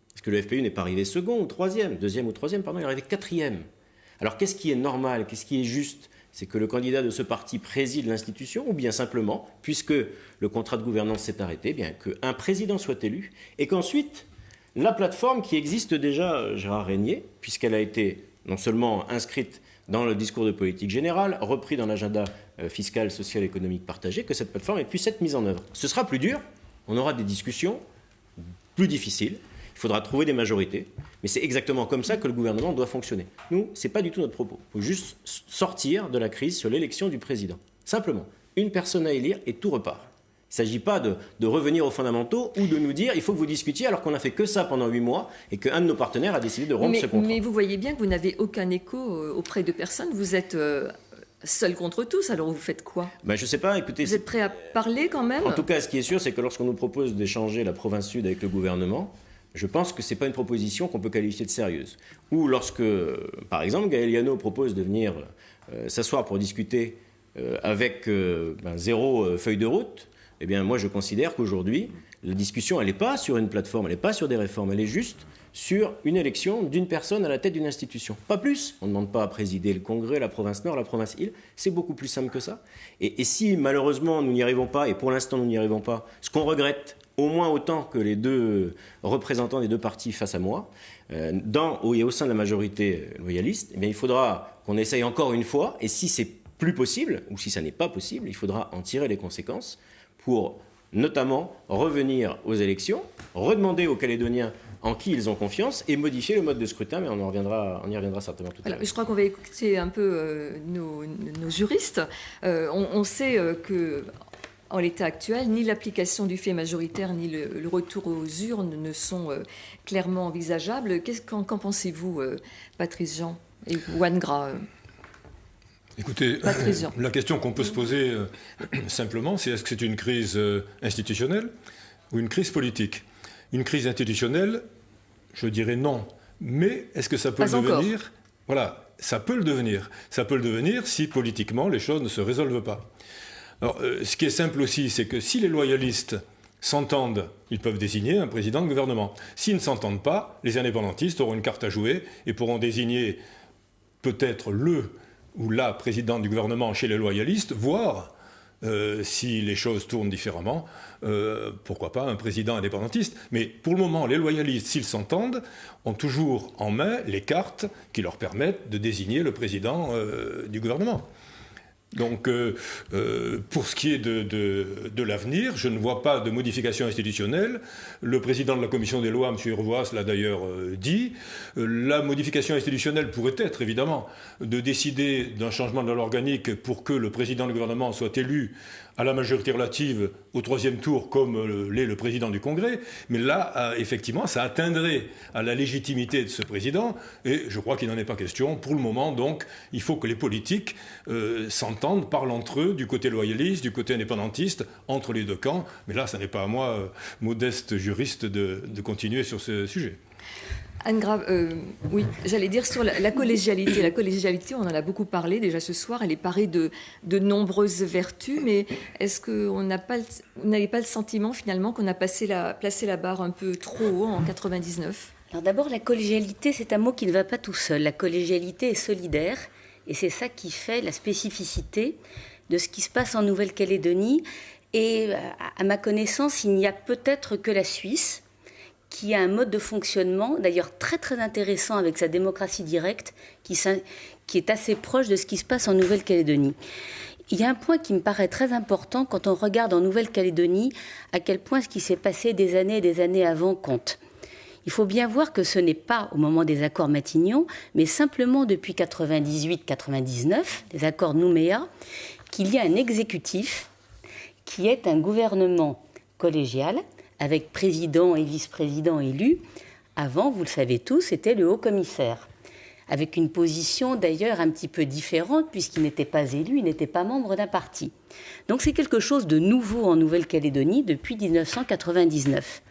Parce que le FPU n'est pas arrivé second ou 3e, 2e ou 3e, pardon, il est arrivé 4e. Alors qu'est-ce qui est normal, qu'est-ce qui est juste? C'est que le candidat de ce parti préside l'institution, ou bien simplement, puisque le contrat de gouvernance s'est arrêté, eh bien qu'un président soit élu, et qu'ensuite, la plateforme qui existe déjà, Gérard Régnier, puisqu'elle a été non seulement inscrite dans le discours de politique générale, repris dans l'agenda fiscal, social, économique partagé, que cette plateforme puisse être mise en œuvre. Ce sera plus dur, on aura des discussions plus difficiles, il faudra trouver des majorités, mais c'est exactement comme ça que le gouvernement doit fonctionner. Nous, ce n'est pas du tout notre propos. Il faut juste sortir de la crise sur l'élection du président. Simplement, une personne à élire et tout repart. Il ne s'agit pas de revenir aux fondamentaux ou de nous dire il faut que vous discutiez alors qu'on n'a fait que ça pendant 8 mois et qu'un de nos partenaires a décidé de rompre ce contrat. Mais vous voyez bien que vous n'avez aucun écho auprès de personne. Vous êtes seul contre tous, alors vous faites quoi? Je ne sais pas, écoutez... Vous êtes prêt à parler quand même? En tout cas, ce qui est sûr, c'est que lorsqu'on nous propose d'échanger la province sud avec le gouvernement, je pense que ce n'est pas une proposition qu'on peut qualifier de sérieuse. Ou lorsque, par exemple, Gaël Yano propose de venir s'asseoir pour discuter avec 0 feuille de route, eh bien, moi, je considère qu'aujourd'hui, la discussion, elle n'est pas sur une plateforme, elle n'est pas sur des réformes, elle est juste sur une élection d'une personne à la tête d'une institution. Pas plus. On ne demande pas à présider le Congrès, la province Nord, la province Île. C'est beaucoup plus simple que ça. Et si, malheureusement, nous n'y arrivons pas, et pour l'instant, nous n'y arrivons pas, ce qu'on regrette, au moins autant que les 2 représentants des 2 partis face à moi, dans et au sein de la majorité loyaliste, eh bien, il faudra qu'on essaye encore une fois, et si c'est plus possible, ou si ça n'est pas possible, il faudra en tirer les conséquences pour notamment revenir aux élections, redemander aux Calédoniens en qui ils ont confiance et modifier le mode de scrutin, mais on y reviendra certainement tout à l'heure. Je crois qu'on va écouter un peu nos juristes. On sait que en l'état actuel, ni l'application du fait majoritaire ni le retour aux urnes ne sont clairement envisageables. Qu'en pensez-vous, Patrice Jean et Juan Gras? Écoutez, la question qu'on peut se poser simplement, c'est est-ce que c'est une crise institutionnelle ou une crise politique? Une crise institutionnelle, je dirais non. Mais est-ce que ça peut le devenir? Voilà, ça peut le devenir. Ça peut le devenir si politiquement les choses ne se résolvent pas. Alors, ce qui est simple aussi, c'est que si les loyalistes s'entendent, ils peuvent désigner un président de gouvernement. S'ils ne s'entendent pas, les indépendantistes auront une carte à jouer et pourront désigner peut-être le ou la présidente du gouvernement chez les loyalistes, voire, si les choses tournent différemment, pourquoi pas un président indépendantiste. Mais pour le moment, les loyalistes, s'ils s'entendent, ont toujours en main les cartes qui leur permettent de désigner le président du gouvernement. Donc, pour ce qui est de l'avenir, je ne vois pas de modification institutionnelle. Le président de la commission des lois, M. Urvoas, l'a d'ailleurs dit. La modification institutionnelle pourrait être, évidemment, de décider d'un changement de la loi organique pour que le président du gouvernement soit élu à la majorité relative au 3e tour, comme l'est le président du Congrès. Mais là, effectivement, ça atteindrait à la légitimité de ce président. Et je crois qu'il n'en est pas question. Pour le moment, donc, il faut que les politiques s'entendent, parlent entre eux, du côté loyaliste, du côté indépendantiste, entre les deux camps. Mais là, ça n'est pas à moi, modeste juriste, de continuer sur ce sujet. Anne Grave, oui, j'allais dire sur la collégialité. La collégialité, on en a beaucoup parlé déjà ce soir, elle est parée de nombreuses vertus, mais est-ce que vous n'avez pas le sentiment finalement qu'on a placé la barre un peu trop haut en 99 ? Alors d'abord, la collégialité, c'est un mot qui ne va pas tout seul. La collégialité est solidaire, et c'est ça qui fait la spécificité de ce qui se passe en Nouvelle-Calédonie. Et à ma connaissance, il n'y a peut-être que la Suisse qui a un mode de fonctionnement, d'ailleurs très très intéressant avec sa démocratie directe, qui est assez proche de ce qui se passe en Nouvelle-Calédonie. Il y a un point qui me paraît très important quand on regarde en Nouvelle-Calédonie à quel point ce qui s'est passé des années et des années avant compte. Il faut bien voir que ce n'est pas au moment des accords Matignon, mais simplement depuis 98-99, les accords Nouméa, qu'il y a un exécutif qui est un gouvernement collégial, avec président et vice-président élus. Avant, vous le savez tous, c'était le haut-commissaire, avec une position d'ailleurs un petit peu différente, puisqu'il n'était pas élu, il n'était pas membre d'un parti. Donc c'est quelque chose de nouveau en Nouvelle-Calédonie depuis 1999.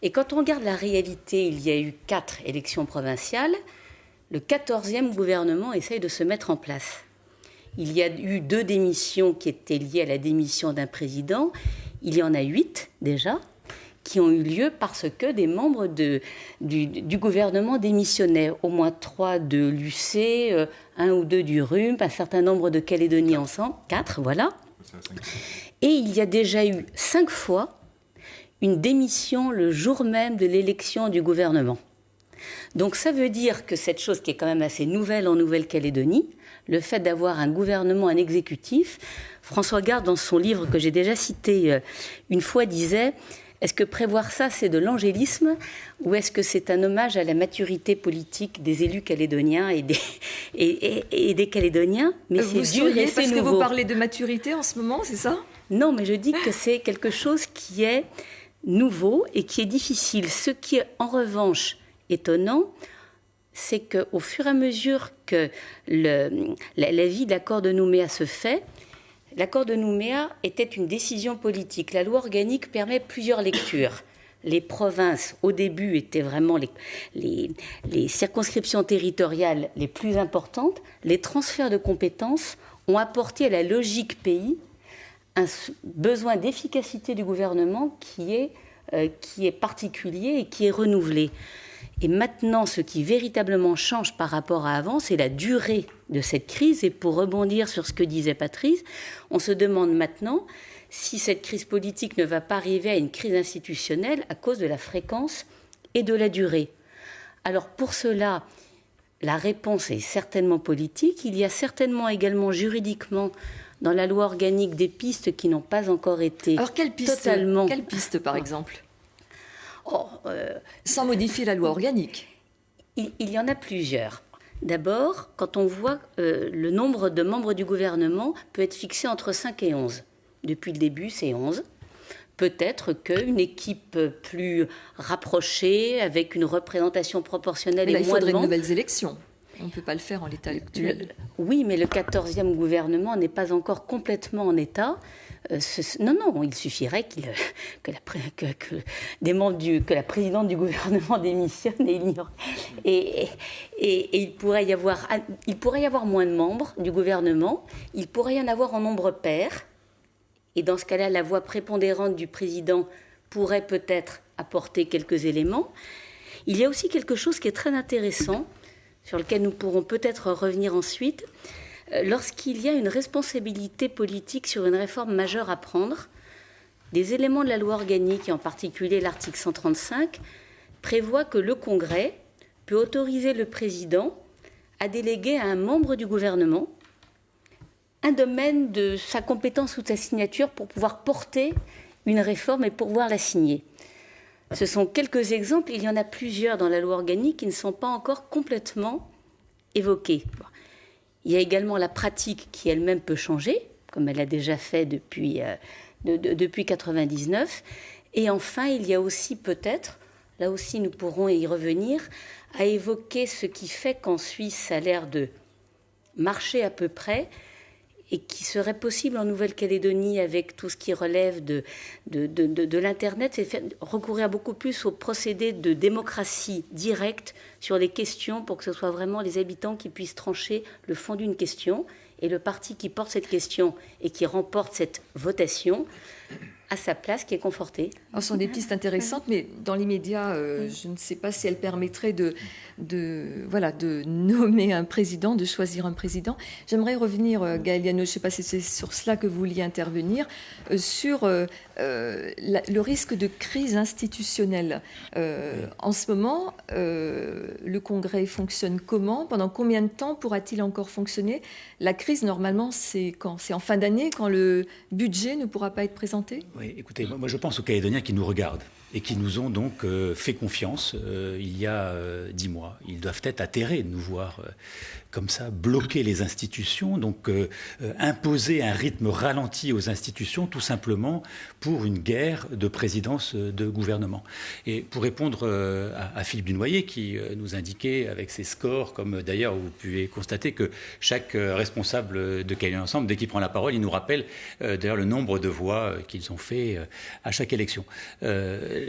Et quand on regarde la réalité, il y a eu 4 élections provinciales, le 14e gouvernement essaye de se mettre en place. Il y a eu 2 démissions qui étaient liées à la démission d'un président, il y en a 8 déjà, qui ont eu lieu parce que des membres du gouvernement démissionnaient. Au moins 3 de l'UC, 1 ou 2 du RUM, un certain nombre de Calédonie ensemble, 4, voilà. Et il y a déjà eu 5 fois une démission le jour même de l'élection du gouvernement. Donc ça veut dire que cette chose qui est quand même assez nouvelle en Nouvelle-Calédonie, le fait d'avoir un gouvernement, un exécutif, François Garde, dans son livre que j'ai déjà cité une fois, disait: est-ce que prévoir ça, c'est de l'angélisme, ou est-ce que c'est un hommage à la maturité politique des élus calédoniens et des Calédoniens? Mais vous c'est dur et c'est parce nouveau. Que vous parlez de maturité en ce moment, c'est ça? Non, mais je dis que c'est quelque chose qui est nouveau et qui est difficile. Ce qui est en revanche étonnant, c'est qu'au fur et à mesure que la vie de l'accord de Nouméa se fait, l'accord de Nouméa était une décision politique. La loi organique permet plusieurs lectures. Les provinces, au début, étaient vraiment les circonscriptions territoriales les plus importantes. Les transferts de compétences ont apporté à la logique pays un besoin d'efficacité du gouvernement qui est particulier et qui est renouvelé. Et maintenant, ce qui véritablement change par rapport à avant, c'est la durée de cette crise. Et pour rebondir sur ce que disait Patrice, on se demande maintenant si cette crise politique ne va pas arriver à une crise institutionnelle à cause de la fréquence et de la durée. Alors pour cela, la réponse est certainement politique. Il y a certainement également juridiquement dans la loi organique des pistes qui n'ont pas encore été totalement... Quelle piste, par exemple sans modifier la loi organique. Il y en a plusieurs. D'abord, quand on voit le nombre de membres du gouvernement peut être fixé entre 5 et 11. Depuis le début, c'est 11. Peut-être qu'une équipe plus rapprochée, avec une représentation proportionnelle mais là, et moins de membres... il faudrait de nouvelles élections. On ne peut pas le faire en l'état actuel. Oui, mais le 14e gouvernement n'est pas encore complètement en état. Non, il suffirait que la présidente du gouvernement démissionne et il pourrait y avoir moins de membres du gouvernement, il pourrait y en avoir en nombre pair, et dans ce cas-là, la voix prépondérante du président pourrait peut-être apporter quelques éléments. Il y a aussi quelque chose qui est très intéressant, sur lequel nous pourrons peut-être revenir ensuite. Lorsqu'il y a une responsabilité politique sur une réforme majeure à prendre, des éléments de la loi organique, et en particulier l'article 135, prévoient que le Congrès peut autoriser le président à déléguer à un membre du gouvernement un domaine de sa compétence ou de sa signature pour pouvoir porter une réforme et pouvoir la signer. Ce sont quelques exemples, il y en a plusieurs dans la loi organique qui ne sont pas encore complètement évoqués. Il y a également la pratique qui elle-même peut changer, comme elle a déjà fait depuis 1999. Et enfin, il y a aussi peut-être, là aussi nous pourrons y revenir, à évoquer ce qui fait qu'en Suisse, ça a l'air de marcher à peu près, et qui serait possible en Nouvelle-Calédonie avec tout ce qui relève de l'Internet, c'est recourir beaucoup plus au procédé de démocratie directe sur les questions pour que ce soit vraiment les habitants qui puissent trancher le fond d'une question et le parti qui porte cette question et qui remporte cette votation à sa place qui est confortée. Alors, ce sont des pistes intéressantes, mais dans l'immédiat, je ne sais pas si elles permettraient de nommer un président, de choisir un président. J'aimerais revenir, Gaëlle Viano, je ne sais pas si c'est sur cela que vous vouliez intervenir, sur le risque de crise institutionnelle. En ce moment, le Congrès fonctionne comment? Pendant combien de temps pourra-t-il encore fonctionner? La crise, normalement, c'est quand? C'est en fin d'année, quand le budget ne pourra pas être présenté? Oui, écoutez, moi je pense aux Calédoniens qui nous regardent et qui nous ont donc fait confiance il y a 10 mois. Ils doivent être atterrés de nous voir comme ça bloquer les institutions, donc imposer un rythme ralenti aux institutions tout simplement pour une guerre de présidence de gouvernement. Et pour répondre à Philippe Dunoyer qui nous indiquait avec ses scores, comme d'ailleurs vous pouvez constater que chaque responsable de Calédonie Ensemble, dès qu'il prend la parole, il nous rappelle d'ailleurs le nombre de voix qu'ils ont fait à chaque élection.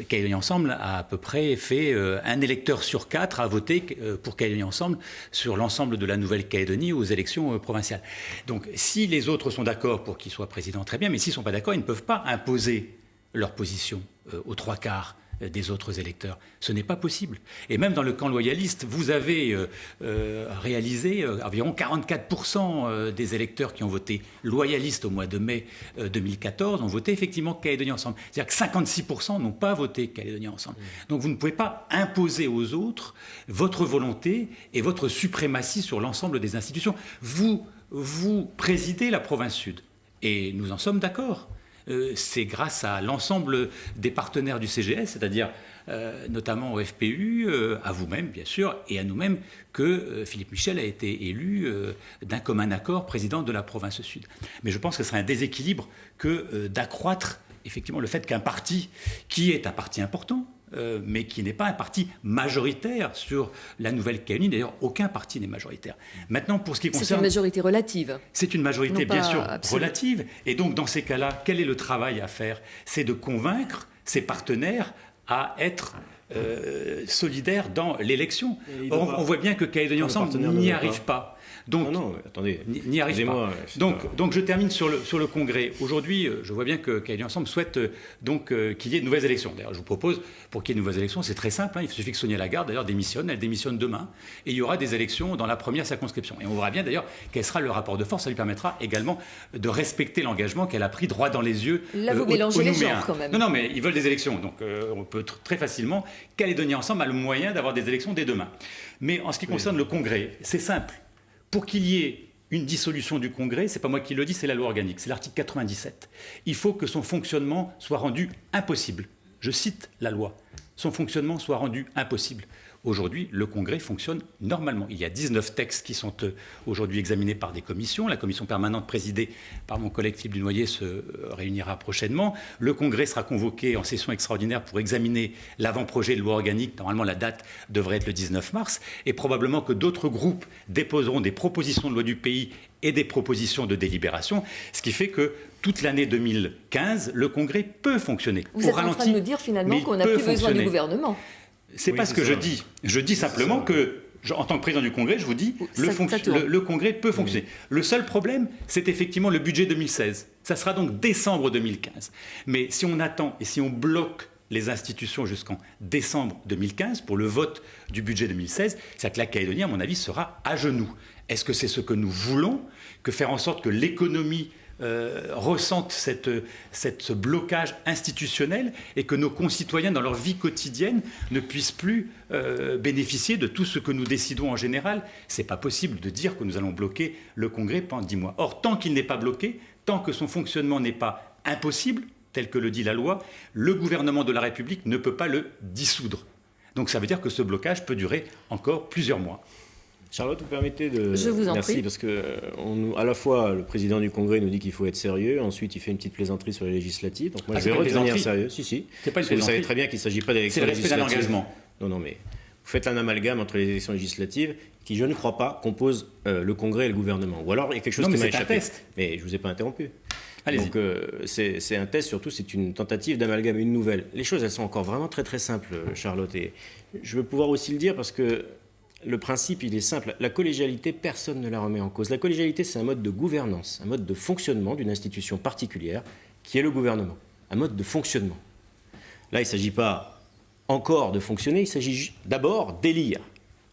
Calédonie Ensemble a à peu près fait un électeur sur 4 à voter pour Calédonie Ensemble sur l'ensemble de la Nouvelle-Calédonie aux élections provinciales. Donc si les autres sont d'accord pour qu'il soit président, très bien, mais s'ils ne sont pas d'accord, ils ne peuvent pas imposer leur position aux 3/4 des autres électeurs. Ce n'est pas possible. Et même dans le camp loyaliste, vous avez réalisé environ 44% des électeurs qui ont voté loyaliste au mois de mai 2014 ont voté effectivement Calédonie Ensemble. C'est-à-dire que 56% n'ont pas voté Calédonie Ensemble. Donc vous ne pouvez pas imposer aux autres votre volonté et votre suprématie sur l'ensemble des institutions. Vous présidez la province sud. Et nous en sommes d'accord. C'est grâce à l'ensemble des partenaires du CGS, c'est-à-dire notamment au FPU, à vous-même bien sûr, et à nous-mêmes, que Philippe Michel a été élu d'un commun accord président de la province sud. Mais je pense que ce serait un déséquilibre que d'accroître effectivement le fait qu'un parti, qui est un parti important, mais qui n'est pas un parti majoritaire sur la Nouvelle-Calédonie. D'ailleurs, aucun parti n'est majoritaire. Maintenant, pour ce qui concerne... C'est une majorité relative. C'est une majorité, bien sûr, relative. Et donc, dans ces cas-là, quel est le travail à faire? C'est de convaincre ses partenaires à être solidaires dans l'élection. On voit bien que Calédonie Ensemble n'y arrive pas. Donc, non, attendez, n'y arrive pas. Donc je termine sur le Congrès. Aujourd'hui, je vois bien que Calédonie Ensemble souhaite qu'il y ait de nouvelles élections. D'ailleurs, je vous propose, pour qu'il y ait de nouvelles élections, c'est très simple. Il suffit que Sonia Lagarde, d'ailleurs, démissionne. Elle démissionne demain. Et il y aura des élections dans la première circonscription. Et on verra bien, d'ailleurs, quel sera le rapport de force. Ça lui permettra également de respecter l'engagement qu'elle a pris droit dans les yeux. Là, vous mélangez les genres, quand même. Non, mais ils veulent des élections. Donc, on peut très facilement... Calédonie Ensemble a le moyen d'avoir des élections dès demain. Mais en ce qui concerne le Congrès, c'est simple. Pour qu'il y ait une dissolution du Congrès, ce n'est pas moi qui le dis, c'est la loi organique, c'est l'article 97. Il faut que son fonctionnement soit rendu impossible. Je cite la loi. Son fonctionnement soit rendu impossible. Aujourd'hui, le Congrès fonctionne normalement. Il y a 19 textes qui sont aujourd'hui examinés par des commissions. La commission permanente présidée par mon collègue Philippe Dunoyer se réunira prochainement. Le Congrès sera convoqué en session extraordinaire pour examiner l'avant-projet de loi organique. Normalement, la date devrait être le 19 mars. Et probablement que d'autres groupes déposeront des propositions de loi du pays et des propositions de délibération, ce qui fait que toute l'année 2015, le Congrès peut fonctionner. Vous êtes en train de nous dire finalement qu'on n'a plus besoin du gouvernement. C'est pas ce que je dis. Je dis simplement que, en tant que président du Congrès, je vous dis, le Congrès peut fonctionner. Le seul problème, c'est effectivement le budget 2016. Ça sera donc décembre 2015. Mais si on attend et si on bloque les institutions jusqu'en décembre 2015 pour le vote du budget 2016, c'est-à-dire que la Calédonie, à mon avis, sera à genoux. Est-ce que c'est ce que nous voulons, que faire en sorte que l'économie ressentent ce blocage institutionnel et que nos concitoyens, dans leur vie quotidienne, ne puissent plus bénéficier de tout ce que nous décidons en général? Ce n'est pas possible de dire que nous allons bloquer le Congrès pendant 10 mois. Or, tant qu'il n'est pas bloqué, tant que son fonctionnement n'est pas impossible, tel que le dit la loi, le gouvernement de la République ne peut pas le dissoudre. Donc ça veut dire que ce blocage peut durer encore plusieurs mois. Charlotte, vous permettez de... Je vous en Merci, prie. parce que à la fois, le président du Congrès nous dit qu'il faut être sérieux, ensuite il fait une petite plaisanterie sur les législatives. Donc moi, je vais redevenir sérieux. Si. C'est pas une parce que vous savez très bien qu'il ne s'agit pas d'élections législatives. C'est le respect d'un engagement. Non, mais vous faites un amalgame entre les élections législatives qui, je ne crois pas, composent le Congrès et le gouvernement. Ou alors, il y a quelque chose qui m'a échappé. Mais je ne vous ai pas interrompu. Allez-y. Donc c'est un test, surtout c'est une tentative d'amalgamer une nouvelle. Les choses, elles sont encore vraiment très très simples, Charlotte. Et je veux pouvoir aussi le dire parce que le principe, il est simple. La collégialité, personne ne la remet en cause. La collégialité, c'est un mode de gouvernance, un mode de fonctionnement d'une institution particulière qui est le gouvernement. Un mode de fonctionnement. Là, il ne s'agit pas encore de fonctionner, il s'agit d'abord d'élire.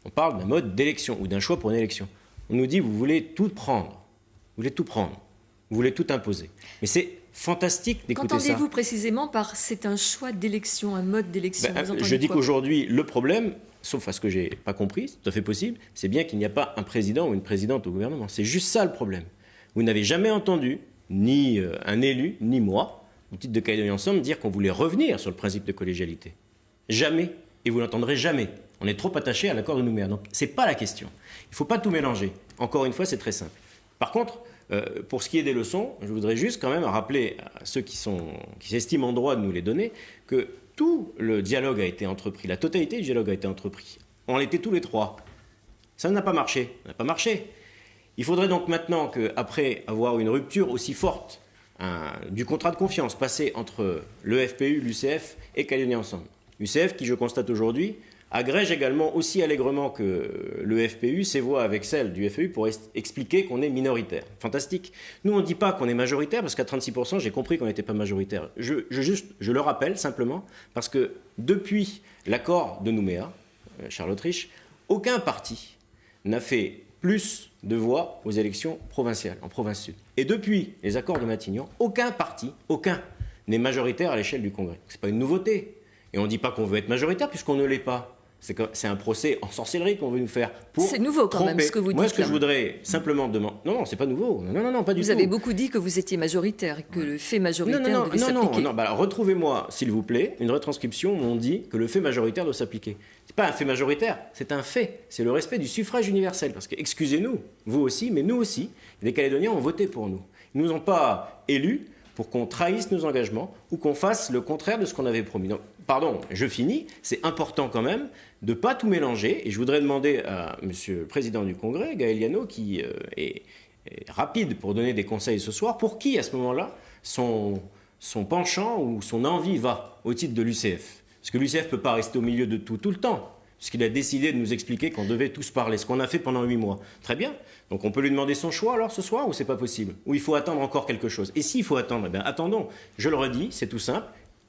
On parle d'un mode d'élection ou d'un choix pour une élection. On nous dit, vous voulez tout prendre. Vous voulez tout prendre. Vous voulez tout imposer. Mais c'est fantastique d'écouter ça. Qu'entendez-vous précisément par c'est un choix d'élection, un mode d'élection? Je dis qu'aujourd'hui, le problème, sauf à ce que je n'ai pas compris, c'est tout à fait possible, c'est bien qu'il n'y a pas un président ou une présidente au gouvernement. C'est juste ça le problème. Vous n'avez jamais entendu, ni un élu, ni moi, au titre de Calédonie Ensemble, dire qu'on voulait revenir sur le principe de collégialité. Jamais. Et vous l'entendrez jamais. On est trop attaché à l'accord de Nouméa. Donc, ce n'est pas la question. Il ne faut pas tout mélanger. Encore une fois, c'est très simple. Par contre, pour ce qui est des leçons, je voudrais juste quand même rappeler à ceux qui s'estiment en droit de nous les donner que tout le dialogue a été entrepris, la totalité du dialogue a été entrepris. On l'était tous les trois. Ça n'a pas marché. Ça n'a pas marché. Il faudrait donc maintenant qu'après avoir une rupture aussi forte du contrat de confiance passé entre le FPU, l'UCF et Calédonie Ensemble, l'UCF qui, je constate aujourd'hui, agrège également aussi allègrement que le FPU ses voix avec celle du FPU pour expliquer qu'on est minoritaire. Fantastique. Nous, on ne dit pas qu'on est majoritaire, parce qu'à 36%, j'ai compris qu'on n'était pas majoritaire. Je le rappelle simplement, parce que depuis l'accord de Nouméa, Charlotte Rich, aucun parti n'a fait plus de voix aux élections provinciales, en province sud. Et depuis les accords de Matignon, aucun parti, n'est majoritaire à l'échelle du Congrès. Ce n'est pas une nouveauté. Et on ne dit pas qu'on veut être majoritaire, puisqu'on ne l'est pas. C'est un procès en sorcellerie qu'on veut nous faire pour C'est nouveau quand tromper. même ce que vous dites. Moi, ce que je voudrais simplement demander... Non, c'est pas nouveau. Non, pas du tout. Vous avez beaucoup dit que vous étiez majoritaire et que le fait majoritaire devait s'appliquer. Non. Retrouvez-moi, s'il vous plaît, une retranscription où on dit que le fait majoritaire doit s'appliquer. C'est pas un fait majoritaire, c'est un fait. C'est le respect du suffrage universel. Parce que, excusez-nous, vous aussi, mais nous aussi, les Calédoniens ont voté pour nous. Ils ne nous ont pas élus pour qu'on trahisse nos engagements ou qu'on fasse le contraire de ce qu'on avait promis. Donc, pardon, je finis. C'est important quand même de ne pas tout mélanger. Et je voudrais demander à Monsieur le Président du Congrès, Gaël Liano, qui est rapide pour donner des conseils ce soir, pour qui, à ce moment-là, son penchant ou son envie va au titre de l'UCF. Parce que l'UCF ne peut pas rester au milieu de tout le temps, puisqu'il a décidé de nous expliquer qu'on devait tous parler, ce qu'on a fait pendant 8 mois. Très bien. Donc on peut lui demander son choix alors ce soir, ou c'est pas possible? Ou il faut attendre encore quelque chose? Et s'il faut attendre, eh bien attendons. Je le redis, c'est tout simple.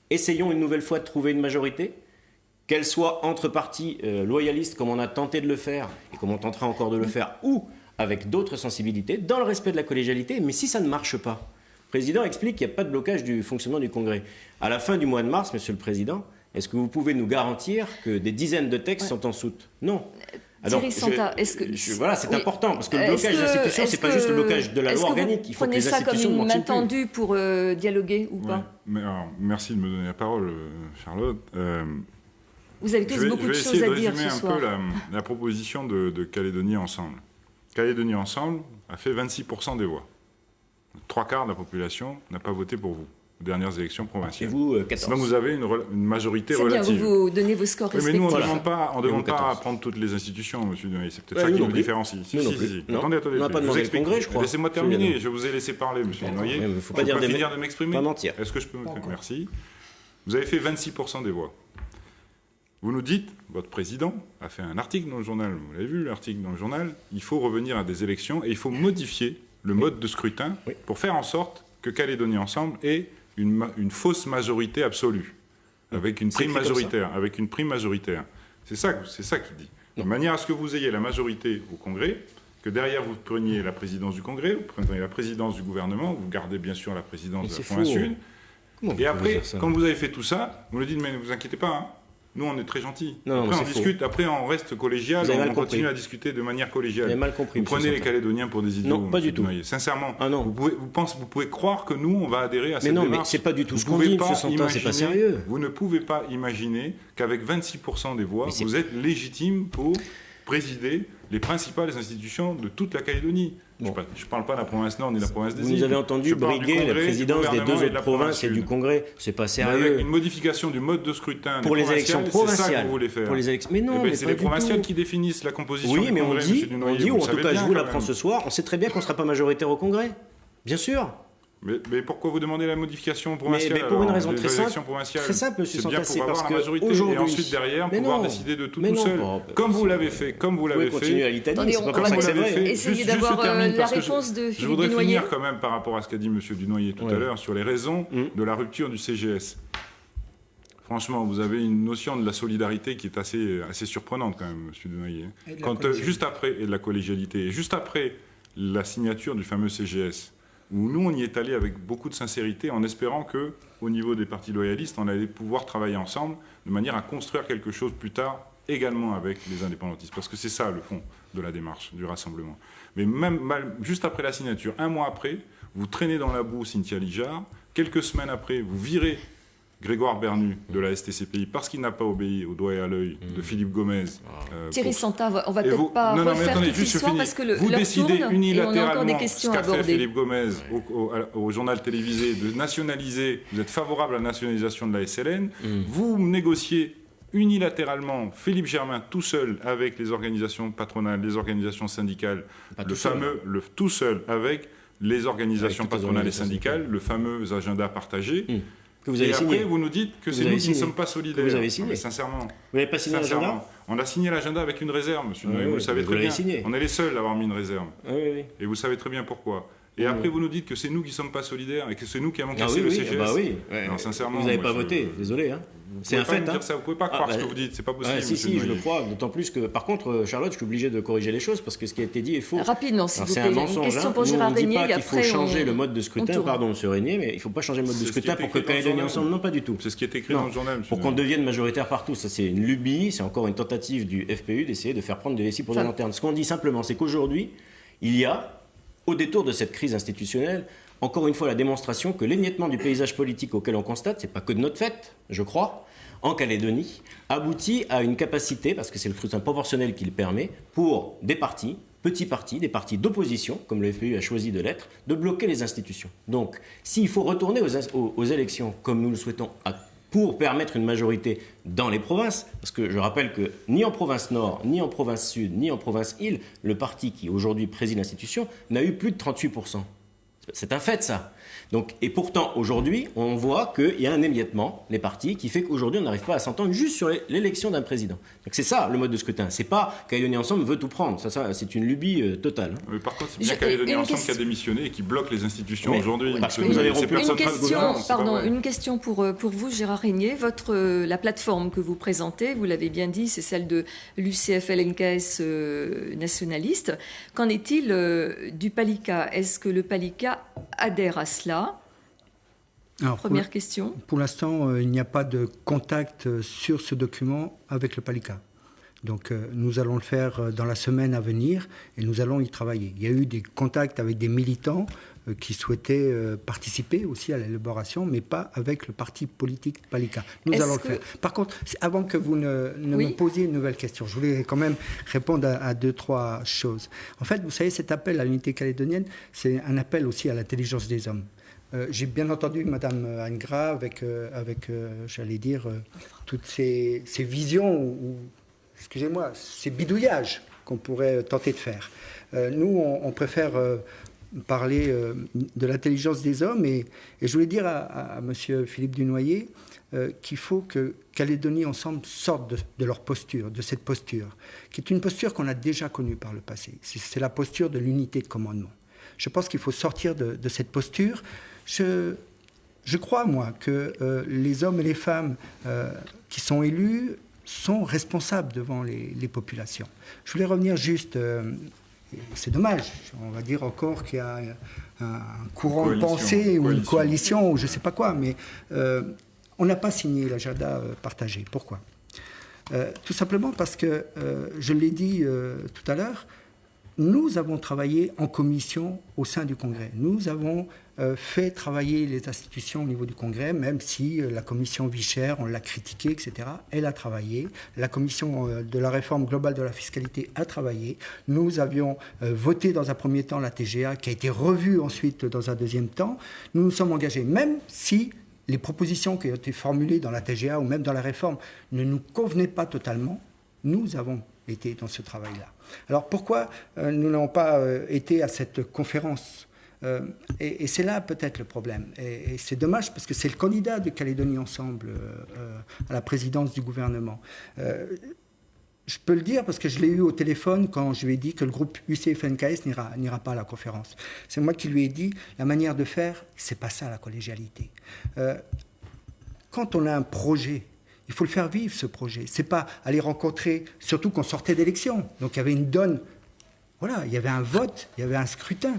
Essayons une nouvelle fois de trouver une majorité, qu'elle soit entre partis loyalistes, comme on a tenté de le faire, et comme on tentera encore de le faire, ou avec d'autres sensibilités, dans le respect de la collégialité. Mais si ça ne marche pas, le Président explique qu'il n'y a pas de blocage du fonctionnement du Congrès. À la fin du mois de mars, Monsieur le Président, est-ce que vous pouvez nous garantir que des dizaines de textes sont en soute? Non. Alors, voilà, c'est important, parce que le blocage des institutions, ce n'est pas juste le blocage de la loi organique. Il faut que les institutions prenez ça comme une main continuent. tendue pour dialoguer ou pas? Mais alors, merci de me donner la parole, Charlotte. Vous avez tous beaucoup de choses à dire ce soir. Je vais essayer de résumer un peu la proposition de Calédonie Ensemble. Calédonie Ensemble a fait 26% des voix. 3/4 de la population n'a pas voté pour vous aux dernières élections provinciales. Et vous, 14. Donc vous avez une majorité c'est relative. C'est bien, vous donnez vos scores respectifs. Mais nous, on ne demande pas à prendre toutes les institutions, monsieur Dunoyer. C'est peut-être ça qui nous différencie. Attendez. On n'a pas demandé le Congrès, je crois. Laissez-moi terminer. Je vous ai laissé parler, monsieur Dunoyer. Il ne faut pas dire finir de m'exprimer. Pas mentir. Est-ce que je peux Merci. Vous avez fait 26% des voix. Vous nous dites, votre président a fait un article dans le journal, vous l'avez vu l'article dans le journal, il faut revenir à des élections et il faut modifier le mode de scrutin pour faire en sorte que Calédonie Ensemble ait une fausse majorité absolue, avec une prime majoritaire. C'est ça qu'il dit. De manière à ce que vous ayez la majorité au Congrès, que derrière vous preniez la présidence du Congrès, vous preniez la présidence du gouvernement, vous gardez bien sûr la présidence de la province sud. Et après, quand vous avez fait tout ça, vous nous dites, mais ne vous inquiétez pas, hein. Nous, on est très gentils. Après, on discute. Après, on reste collégial. On continue à discuter de manière collégiale. Vous avez mal compris. Vous prenez les Calédoniens pour des idiots. Non, pas du tout. Sincèrement. Ah non. Vous pouvez croire que nous, on va adhérer à cette démarche. Mais non, mais c'est pas du tout ce qu'on dit, M. Santin. C'est pas sérieux. Vous ne pouvez pas imaginer qu'avec 26% des voix, vous êtes légitime pour présider les principales institutions de toute la Calédonie. Bon. Je ne parle pas de la province Nord ni de la province des îles. Vous nous avez entendu briguer la présidence des deux autres provinces et du Congrès. C'est pas sérieux. Avec une modification du mode de scrutin pour les élections provinciales. C'est ça que vous voulez faire. Pour les élections. Mais non, c'est les provinciales qui définissent la composition du Congrès. Oui, mais on dit, ou en tout cas je vous l'apprends ce soir, on sait très bien qu'on ne sera pas majoritaire au Congrès. Bien sûr. Mais pourquoi vous demandez la modification provinciale? Mais pour une raison très simple, monsieur Santin, c'est pour avoir la majorité et ensuite derrière pouvoir décider de tout seul. Comme vous l'avez fait, Vous pouvez continuer à l'Italie, c'est pas comme ça que c'est vrai. Essayez d'avoir la réponse de Philippe Dunoyer. Je voudrais finir quand même par rapport à ce qu'a dit monsieur Dunoyer tout à l'heure sur les raisons de la rupture du CGS. Franchement, vous avez une notion de la solidarité qui est assez surprenante quand même, monsieur Dunoyer. Juste après, et de la collégialité, juste après la signature du fameux CGS, où nous, on y est allé avec beaucoup de sincérité en espérant qu'au niveau des partis loyalistes, on allait pouvoir travailler ensemble de manière à construire quelque chose plus tard, également avec les indépendantistes. Parce que c'est ça le fond de la démarche, du rassemblement. Mais juste après la signature, un mois après, vous traînez dans la boue Cynthia Lijard. Quelques semaines après, vous virez Grégoire Bernu de la STCPI parce qu'il n'a pas obéi au doigt et à l'œil de Philippe Gomez. Thierry Santin, on va peut-être pas refaire toute l'histoire parce que vous décidez unilatéralement ce qu'a fait Philippe Gomez au journal télévisé de nationaliser, vous êtes favorable à la nationalisation de la SLN, vous négociez unilatéralement Philippe Germain tout seul avec les organisations patronales, les organisations syndicales, tout seul avec les organisations patronales et syndicales, le fameux agenda partagé. Vous avez signé. Après, vous nous dites que c'est nous qui ne sommes pas solidaires. Vous avez signé. Mais sincèrement. Vous n'avez pas signé l'agenda? On a signé l'agenda avec une réserve, monsieur Noël. Vous le savez très bien. On est les seuls à avoir mis une réserve. Et vous savez très bien pourquoi. Et après, vous nous dites que c'est nous qui ne sommes pas solidaires et que c'est nous qui avons cassé le CGS. Non, sincèrement. Vous n'avez pas voté, désolé. C'est un fait. Vous ne pouvez pas croire ce que vous dites, c'est pas possible. Si, je le crois. D'autant plus que, par contre, Charlotte, je suis obligé de corriger les choses parce que ce qui a été dit est faux. Rapidement, s'il vous plaît. C'est un mensonge. Une question pour Gérard Régnier. On ne dit pas qu'il faut changer le mode de scrutin. Pardon, monsieur Régnier, mais il ne faut pas changer le mode de scrutin pour que Calédonie Ensemble. Non, pas du tout. C'est ce qui est écrit dans le journal. Pour qu'on devienne majoritaire partout. Ça, c'est une lubie. C'est encore une tentative du FPU d'essayer de faire prendre des vessies pour des lanternes. Ce qu'on dit simplement, c'est qu'aujourd'hui, il y a, au détour de cette crise institutionnelle, encore une fois la démonstration que l'émiettement du paysage politique auquel on constate, c'est pas que de notre fait, je crois, en Calédonie, aboutit à une capacité, parce que c'est le scrutin proportionnel qui le permet, pour des partis, petits partis, des partis d'opposition, comme le FPU a choisi de l'être, de bloquer les institutions. Donc, s'il faut retourner aux élections, comme nous le souhaitons, pour permettre une majorité dans les provinces, parce que je rappelle que ni en province Nord, ni en province Sud, ni en province Île, le parti qui aujourd'hui préside l'institution n'a eu plus de 38%. C'est un fait, ça. Donc, et pourtant, aujourd'hui, on voit qu'il y a un émiettement, les partis, qui fait qu'aujourd'hui, on n'arrive pas à s'entendre juste sur l'élection d'un président. Donc c'est ça, le mode de scrutin. C'est pas Calédonie Ensemble veut tout prendre. Ça c'est une lubie totale. Mais par contre, c'est bien Calédonie Ensemble qui a démissionné et qui bloque les institutions aujourd'hui. Parce que vous avez rompu une question pour vous, Gérard Régnier. La plateforme que vous présentez, vous l'avez bien dit, c'est celle de l'UCF-LNKS nationaliste. Qu'en est-il du PALICA? Est-ce que le PALICA adhère à cela? Alors, première question. Pour l'instant, il n'y a pas de contact sur ce document avec le PALICA. Donc nous allons le faire dans la semaine à venir et nous allons y travailler. Il y a eu des contacts avec des militants qui souhaitaient participer aussi à l'élaboration, mais pas avec le parti politique Palika. Nous allons le faire. Par contre, avant que vous ne me posiez une nouvelle question, je voulais quand même répondre à 2-3 choses. En fait, vous savez, cet appel à l'unité calédonienne, c'est un appel aussi à l'intelligence des hommes. J'ai bien entendu Mme Angra avec j'allais dire, toutes ces visions, excusez-moi, ces bidouillages qu'on pourrait tenter de faire. Nous, on préfère parler de l'intelligence des hommes et je voulais dire à M. Philippe Dunoyer qu'il faut que Calédonie Ensemble sorte de leur posture, de cette posture, qui est une posture qu'on a déjà connue par le passé. C'est la posture de l'unité de commandement. Je pense qu'il faut sortir de cette posture. Je crois, moi, que les hommes et les femmes qui sont élus sont responsables devant les populations. Je voulais revenir juste... c'est dommage, on va dire encore qu'il y a un courant de pensée ou une coalition ou je ne sais pas quoi, mais on n'a pas signé l'agenda partagé. Pourquoi ? Tout simplement parce que, je l'ai dit tout à l'heure, nous avons travaillé en commission au sein du Congrès. Nous avons fait travailler les institutions au niveau du Congrès, même si la commission Vichère, on l'a critiquée, etc. Elle a travaillé. La commission de la réforme globale de la fiscalité a travaillé. Nous avions voté dans un premier temps la TGA, qui a été revue ensuite dans un deuxième temps. Nous nous sommes engagés, même si les propositions qui ont été formulées dans la TGA ou même dans la réforme ne nous convenaient pas totalement, nous avons été dans ce travail-là. Alors pourquoi nous n'avons pas été à cette conférence ? Et c'est là peut-être le problème. Et c'est dommage parce que c'est le candidat de Calédonie Ensemble à la présidence du gouvernement. Je peux le dire parce que je l'ai eu au téléphone quand je lui ai dit que le groupe UCFNKS n'ira pas à la conférence. C'est moi qui lui ai dit, la manière de faire, c'est pas ça la collégialité. Quand on a un projet, il faut le faire vivre, ce projet. C'est pas aller rencontrer, surtout qu'on sortait d'élections. Donc il y avait une donne, voilà, il y avait un vote, il y avait un scrutin.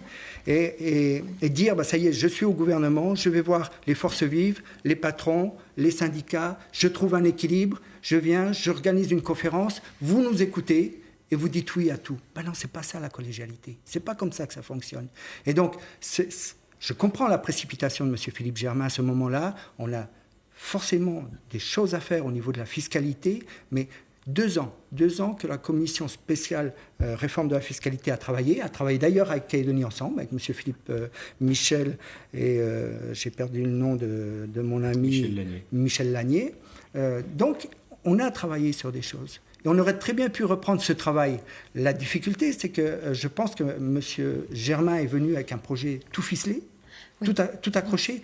Et dire, bah, ça y est, je suis au gouvernement, je vais voir les forces vives, les patrons, les syndicats, je trouve un équilibre, je viens, j'organise une conférence, vous nous écoutez et vous dites oui à tout. Ben non, c'est pas ça la collégialité. C'est pas comme ça que ça fonctionne. Et donc, je comprends la précipitation de M. Philippe Germain à ce moment-là. On a forcément des choses à faire au niveau de la fiscalité, mais 2 ans que la commission spéciale réforme de la fiscalité a travaillé d'ailleurs avec Calédonie Ensemble, avec M. Philippe Michel et j'ai perdu le nom de mon ami Michel Lanier. Donc, on a travaillé sur des choses. Et on aurait très bien pu reprendre ce travail. La difficulté, c'est que je pense que M. Germain est venu avec un projet tout ficelé, oui, tout accroché.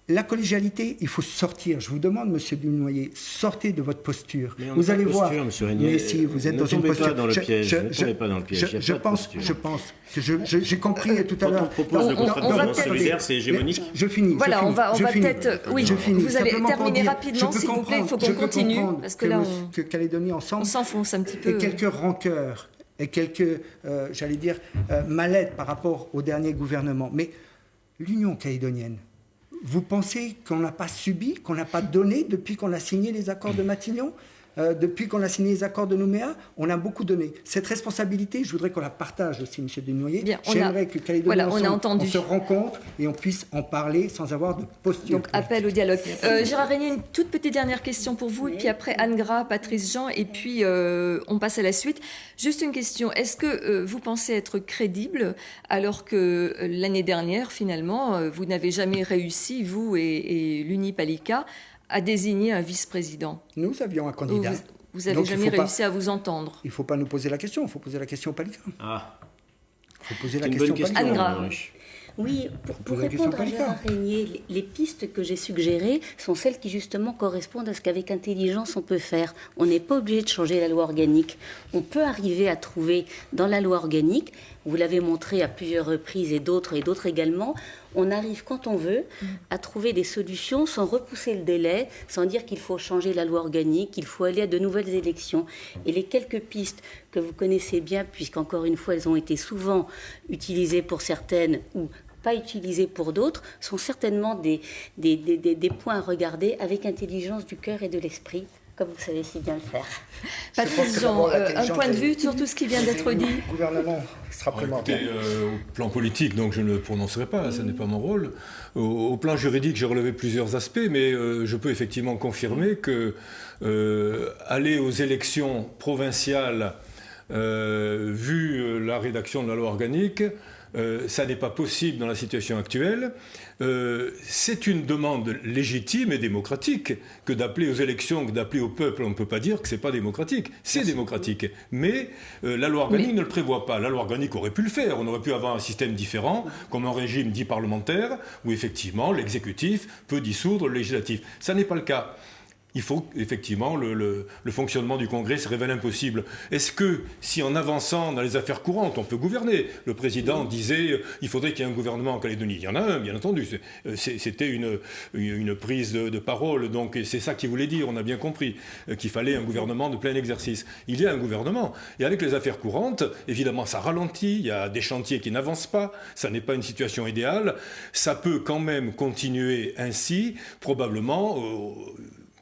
La collégialité, il faut sortir. Je vous demande, M. Dunoyer, sortez de votre posture. Vous allez voir. Mais si vous êtes dans une posture, ne tombez pas dans le piège. Je pense que j'ai compris tout à l'heure. On va solidaire, c'est hégémonique. Je finis. Voilà, on va peut-être. Oui, vous allez terminer dire, rapidement, s'il vous plaît. Il faut qu'on continue parce que là, que Calédonie Ensemble, on s'enfonce un petit peu. Et quelques rancœurs et quelques, j'allais dire, mal-être par rapport au dernier gouvernement. Mais l'Union calédonienne. Vous pensez qu'on n'a pas subi, qu'on n'a pas donné depuis qu'on a signé les accords de Matignon, depuis qu'on a signé les accords de Nouméa? On a beaucoup donné. Cette responsabilité, je voudrais qu'on la partage aussi, M. Dunoyer. J'aimerais que Calédonie Ensemble, on se rencontre et on puisse en parler sans avoir de posture. Donc, appel au dialogue. Gérard Régnier, une toute petite dernière question pour vous, et puis après Anne Gras, Patrice Jean, et puis on passe à la suite. Juste une question, est-ce que vous pensez être crédible alors que l'année dernière, finalement, vous n'avez jamais réussi, vous et l'Uni-Palika, à désigner un vice-président? Nous avions un candidat. Vous n'avez jamais réussi à vous entendre. Il ne faut pas nous poser la question, il faut poser la question au Palika. Ah, il faut poser la question au Palika. Anne Gras. Oui, pour répondre à Gérard Régnier, les pistes que j'ai suggérées sont celles qui justement correspondent à ce qu'avec intelligence on peut faire. On n'est pas obligé de changer la loi organique. On peut arriver à trouver dans la loi organique, vous l'avez montré à plusieurs reprises et d'autres également, on arrive quand on veut à trouver des solutions sans repousser le délai, sans dire qu'il faut changer la loi organique, qu'il faut aller à de nouvelles élections. Et les quelques pistes que vous connaissez bien, puisqu'encore une fois elles ont été souvent utilisées pour certaines ou pas utilisées pour d'autres, sont certainement des points à regarder avec intelligence du cœur et de l'esprit. comme vous savez si bien le faire. Patrice Jean, un point de vue sur tout ce qui vient d'être dit. Le gouvernement sera présenté. Au plan politique, donc je ne le prononcerai pas, ce n'est pas mon rôle. Au plan juridique, j'ai relevé plusieurs aspects, mais je peux effectivement confirmer que aller aux élections provinciales, vu la rédaction de la loi organique, ça n'est pas possible dans la situation actuelle. C'est une demande légitime et démocratique que d'appeler aux élections, que d'appeler au peuple. On ne peut pas dire que ce n'est pas démocratique. C'est démocratique. Mais la loi organique ne le prévoit pas. La loi organique aurait pu le faire. On aurait pu avoir un système différent, comme un régime dit parlementaire, où effectivement l'exécutif peut dissoudre le législatif. Ça n'est pas le cas. Il faut effectivement le fonctionnement du Congrès se révèle impossible. Est-ce que si en avançant dans les affaires courantes, on peut gouverner? Le président disait il faudrait qu'il y ait un gouvernement en Calédonie. Il y en a un, bien entendu. C'était une prise de parole. Donc c'est ça qu'il voulait dire. On a bien compris qu'il fallait un gouvernement de plein exercice. Il y a un gouvernement. Et avec les affaires courantes, évidemment, ça ralentit. Il y a des chantiers qui n'avancent pas. Ça n'est pas une situation idéale. Ça peut quand même continuer ainsi, probablement.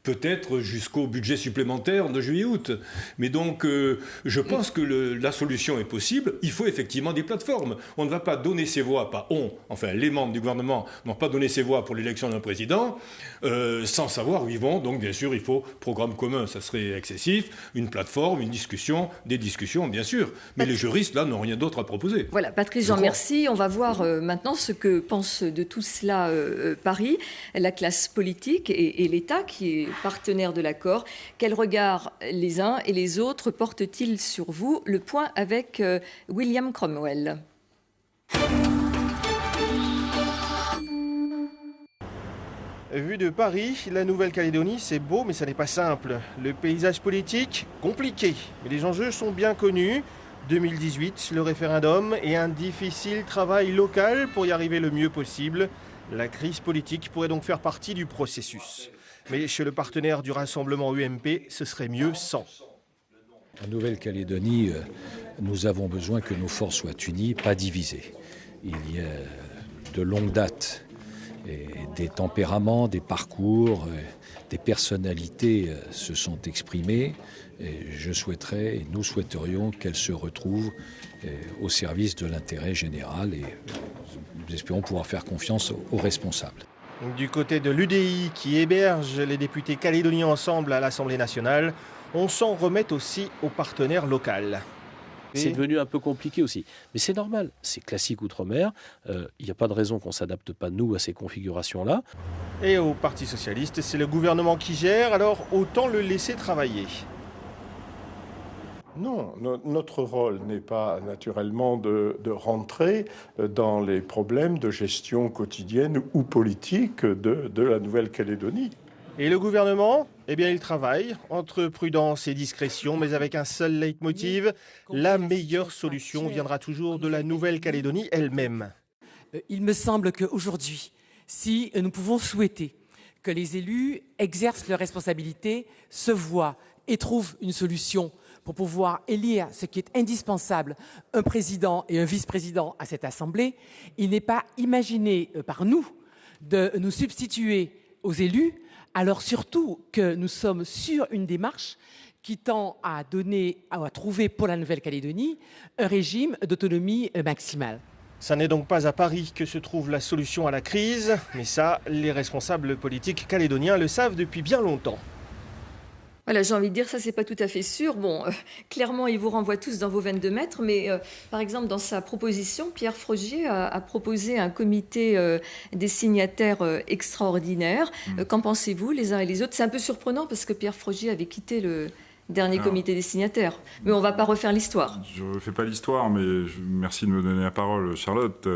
Peut-être jusqu'au budget supplémentaire de juillet-août. Mais donc, je pense que la solution est possible. Il faut effectivement des plateformes. On ne va pas donner ses voix, enfin les membres du gouvernement n'ont pas donné ses voix pour l'élection d'un président sans savoir où ils vont. Donc, bien sûr, il faut programme commun, ça serait excessif, une plateforme, une discussion, des discussions, bien sûr. Mais les juristes, là, n'ont rien d'autre à proposer. Voilà, Patrice Jean, merci. On va voir maintenant ce que pense de tout cela Paris, la classe politique et l'État qui est partenaires de l'accord. Quel regard les uns et les autres portent-ils sur vous? Le point avec William Cromwell. Vu de Paris, la Nouvelle-Calédonie, c'est beau, mais ça n'est pas simple. Le paysage politique, compliqué. Mais les enjeux sont bien connus. 2018, le référendum et un difficile travail local pour y arriver le mieux possible. La crise politique pourrait donc faire partie du processus. Mais chez le partenaire du rassemblement UMP, ce serait mieux sans. En Nouvelle-Calédonie, nous avons besoin que nos forces soient unies, pas divisées. Il y a de longue date et des tempéraments, des parcours, des personnalités se sont exprimées. Et je souhaiterais, et nous souhaiterions qu'elles se retrouvent au service de l'intérêt général et nous espérons pouvoir faire confiance aux responsables. Du côté de l'UDI, qui héberge les députés calédoniens ensemble à l'Assemblée nationale, on s'en remet aussi aux partenaires locaux. C'est devenu un peu compliqué aussi. Mais c'est normal, c'est classique outre-mer. Il n'y a pas de raison qu'on ne s'adapte pas, nous, à ces configurations-là. Et au Parti socialiste, c'est le gouvernement qui gère, alors autant le laisser travailler. Non, notre rôle n'est pas naturellement de rentrer dans les problèmes de gestion quotidienne ou politique de la Nouvelle-Calédonie. Et le gouvernement, eh bien, il travaille entre prudence et discrétion, mais avec un seul leitmotiv, la meilleure solution viendra toujours de la Nouvelle-Calédonie elle-même. Il me semble qu'aujourd'hui, si nous pouvons souhaiter que les élus exercent leurs responsabilités, se voient et trouvent une solution pour pouvoir élire ce qui est indispensable, un président et un vice-président à cette Assemblée, il n'est pas imaginé par nous de nous substituer aux élus, alors surtout que nous sommes sur une démarche qui tend à trouver pour la Nouvelle-Calédonie un régime d'autonomie maximale. Ça n'est donc pas à Paris que se trouve la solution à la crise, mais ça, les responsables politiques calédoniens le savent depuis bien longtemps. Voilà, j'ai envie de dire, ça, c'est pas tout à fait sûr. Bon, clairement, il vous renvoie tous dans vos 22 mètres, mais par exemple, dans sa proposition, Pierre Frogier a proposé un comité des signataires extraordinaire. Qu'en pensez-vous, les uns et les autres? C'est un peu surprenant parce que Pierre Frogier avait quitté le dernier comité des signataires. Mais on ne va pas refaire l'histoire. Je ne fais pas l'histoire, mais merci de me donner la parole, Charlotte.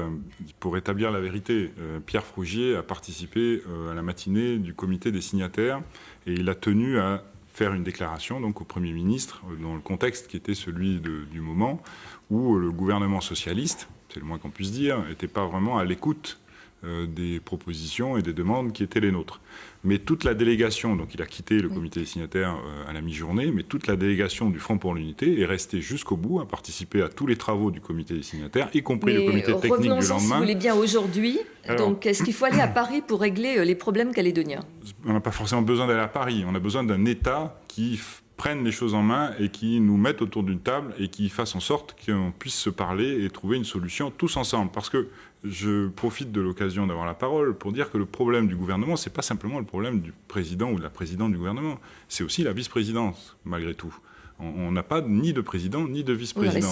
Pour établir la vérité, Pierre Frogier a participé à la matinée du comité des signataires et il a tenu à faire une déclaration donc, au Premier ministre dans le contexte qui était celui du moment où le gouvernement socialiste, c'est le moins qu'on puisse dire, n'était pas vraiment à l'écoute des propositions et des demandes qui étaient les nôtres. Mais toute la délégation, donc il a quitté le comité des signataires à la mi-journée, mais toute la délégation du Front pour l'Unité est restée jusqu'au bout, à participer à tous les travaux du comité des signataires, y compris le comité technique du lendemain. Si vous voulez bien aujourd'hui, donc est-ce qu'il faut aller à Paris pour régler les problèmes calédoniens? On n'a pas forcément besoin d'aller à Paris, on a besoin d'un État qui prenne les choses en main et qui nous mette autour d'une table et qui fasse en sorte qu'on puisse se parler et trouver une solution tous ensemble. Parce que je profite de l'occasion d'avoir la parole pour dire que le problème du gouvernement, ce n'est pas simplement le problème du président ou de la présidente du gouvernement, c'est aussi la vice-présidence, malgré tout. On n'a pas ni de président ni de vice-président.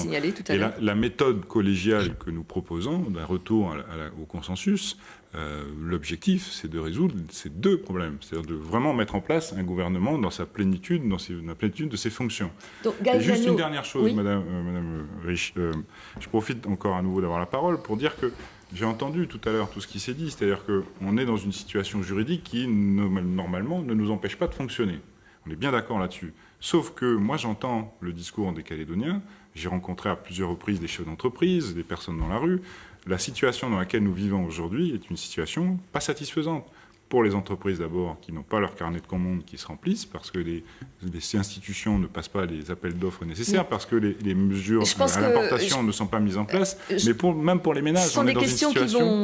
Et la méthode collégiale que nous proposons, d'un retour au consensus, l'objectif, c'est de résoudre ces deux problèmes. C'est-à-dire de vraiment mettre en place un gouvernement dans sa plénitude, dans la plénitude de ses fonctions. Donc, et juste une dernière chose, Madame Rich, je profite encore à nouveau d'avoir la parole pour dire que j'ai entendu tout à l'heure tout ce qui s'est dit, c'est-à-dire qu'on est dans une situation juridique qui, normalement, ne nous empêche pas de fonctionner. On est bien d'accord là-dessus. Sauf que moi, j'entends le discours des Calédoniens. J'ai rencontré à plusieurs reprises des chefs d'entreprise, des personnes dans la rue. La situation dans laquelle nous vivons aujourd'hui est une situation pas satisfaisante. Pour les entreprises d'abord, qui n'ont pas leur carnet de commandes qui se remplissent, parce que les institutions ne passent pas les appels d'offres nécessaires, parce que les mesures à l'importation ne sont pas mises en place, mais même pour les ménages. Ce sont des questions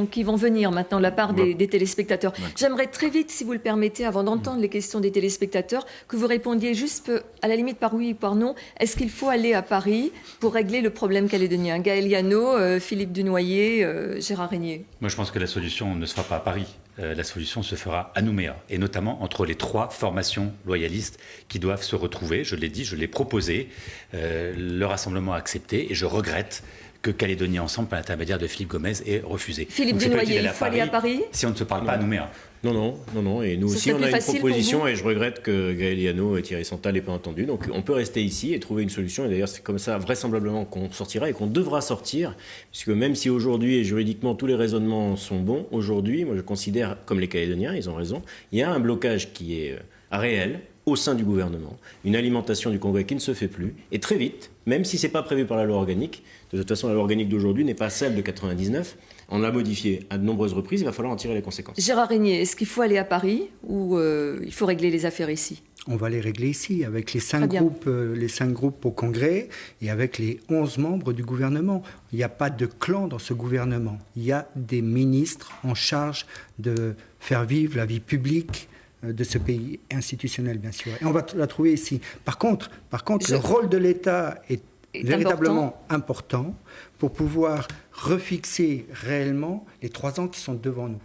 qui vont venir maintenant de la part des téléspectateurs. J'aimerais très vite, si vous le permettez, avant d'entendre les questions des téléspectateurs, que vous répondiez juste, à la limite par oui ou par non, est-ce qu'il faut aller à Paris pour régler le problème calédonien? Gaël Liano, Philippe Dunoyer, Gérard Régnier. Moi, je pense que la solution ne sera pas à Paris. La solution se fera à Nouméa, et notamment entre les 3 formations loyalistes qui doivent se retrouver. Je l'ai dit, je l'ai proposé, le rassemblement a accepté, et je regrette que Calédonie Ensemble, par l'intermédiaire de Philippe Gomez, ait refusé. Philippe Dunoyer, il faut aller à Paris si on ne se parle pas à Nouméa. Non. Et nous aussi, on a une proposition et je regrette que Gaël Liano et Thierry Santa l'aient pas entendu. Donc on peut rester ici et trouver une solution. Et d'ailleurs, c'est comme ça, vraisemblablement, qu'on sortira et qu'on devra sortir. Puisque même si aujourd'hui et juridiquement tous les raisonnements sont bons, aujourd'hui, moi je considère, comme les Calédoniens, ils ont raison, il y a un blocage qui est réel au sein du gouvernement, une alimentation du Congrès qui ne se fait plus, et très vite, même si ce n'est pas prévu par la loi organique, de toute façon la loi organique d'aujourd'hui n'est pas celle de 99, on l'a modifiée à de nombreuses reprises, il va falloir en tirer les conséquences. Gérard Régnier, est-ce qu'il faut aller à Paris ou il faut régler les affaires ici? On va les régler ici, avec les 5 groupes au Congrès et avec les 11 membres du gouvernement. Il n'y a pas de clan dans ce gouvernement. Il y a des ministres en charge de faire vivre la vie publique de ce pays institutionnel, bien sûr. Et on va la trouver ici. Par contre, le rôle de l'État est véritablement important pour pouvoir refixer réellement les 3 ans qui sont devant nous.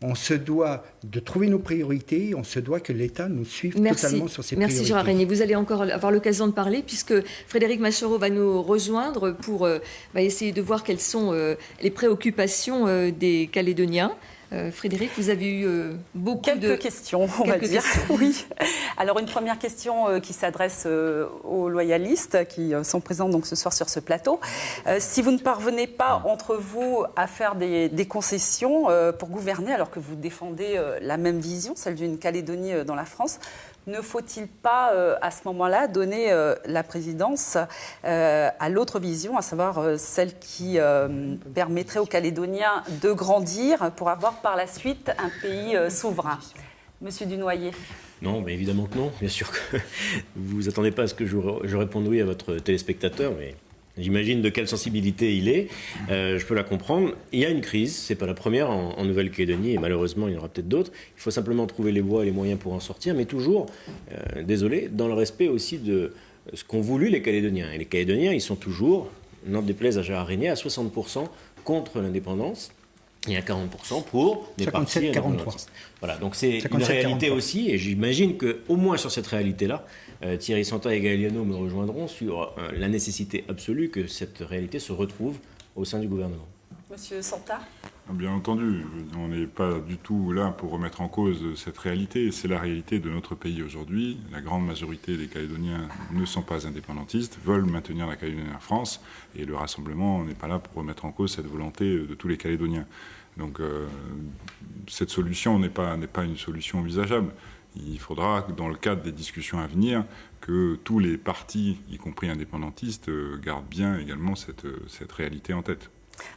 On se doit de trouver nos priorités, on se doit que l'État nous suive totalement sur ces priorités. Merci Gérard Régnier. Vous allez encore avoir l'occasion de parler puisque Frédéric Machereau va nous rejoindre pour essayer de voir quelles sont les préoccupations des Calédoniens. Frédéric, vous avez eu quelques questions, on va dire. Oui. Alors une première question qui s'adresse aux loyalistes qui sont présents donc ce soir sur ce plateau. Si vous ne parvenez pas entre vous à faire des concessions pour gouverner alors que vous défendez la même vision, celle d'une Calédonie dans la France, ne faut-il pas, à ce moment-là, donner la présidence à l'autre vision, à savoir celle qui permettrait aux Calédoniens de grandir pour avoir par la suite un pays souverain? Monsieur Dunoyer. Non, mais évidemment que non. Bien sûr que vous vous attendez pas à ce que je réponde oui à votre téléspectateur, mais j'imagine de quelle sensibilité il est. Je peux la comprendre. Il y a une crise, c'est pas la première en Nouvelle-Calédonie, et malheureusement il y en aura peut-être d'autres. Il faut simplement trouver les voies et les moyens pour en sortir, mais toujours, désolé, dans le respect aussi de ce qu'ont voulu les Calédoniens. Et les Calédoniens, ils sont toujours, n'en déplaise à Gérard Régnier, à 60% contre l'indépendance. Il y a 40% pour des partis indépendantistes. Voilà, donc c'est une réalité aussi, et j'imagine qu'au moins sur cette réalité-là, Thierry Santa et Gaël Liano me rejoindront sur la nécessité absolue que cette réalité se retrouve au sein du gouvernement. Monsieur Santa ? Bien entendu, on n'est pas du tout là pour remettre en cause cette réalité. C'est la réalité de notre pays aujourd'hui. La grande majorité des Calédoniens ne sont pas indépendantistes, veulent maintenir la Calédonie en France, et le Rassemblement n'est pas là pour remettre en cause cette volonté de tous les Calédoniens. Donc cette solution n'est pas une solution envisageable. Il faudra, dans le cadre des discussions à venir, que tous les partis, y compris indépendantistes, gardent bien également cette réalité en tête.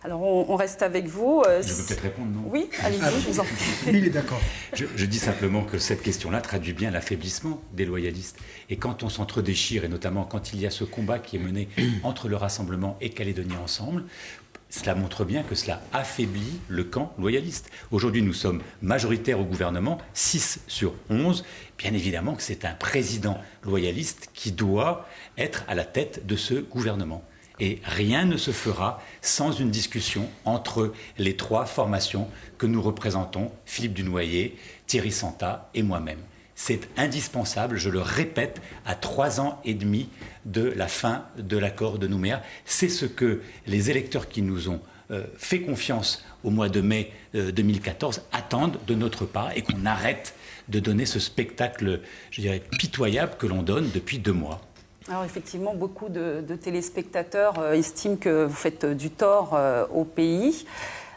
Alors, on reste avec vous. Je peux peut-être répondre, non? Oui, allez-y, je vous en prie. Il est d'accord. Je dis simplement que cette question-là traduit bien l'affaiblissement des loyalistes. Et quand on s'entre-déchire, et notamment quand il y a ce combat qui est mené entre le Rassemblement et Calédonie Ensemble, cela montre bien que cela affaiblit le camp loyaliste. Aujourd'hui, nous sommes majoritaires au gouvernement, 6 sur 11. Bien évidemment que c'est un président loyaliste qui doit être à la tête de ce gouvernement. Et rien ne se fera sans une discussion entre les 3 formations que nous représentons, Philippe Dunoyer, Thierry Santa et moi-même. C'est indispensable, je le répète, à 3 ans et demi de la fin de l'accord de Nouméa. C'est ce que les électeurs qui nous ont fait confiance au mois de mai 2014 attendent de notre part, et qu'on arrête de donner ce spectacle, je dirais, pitoyable que l'on donne depuis 2 mois. Alors effectivement, beaucoup de téléspectateurs estiment que vous faites du tort au pays.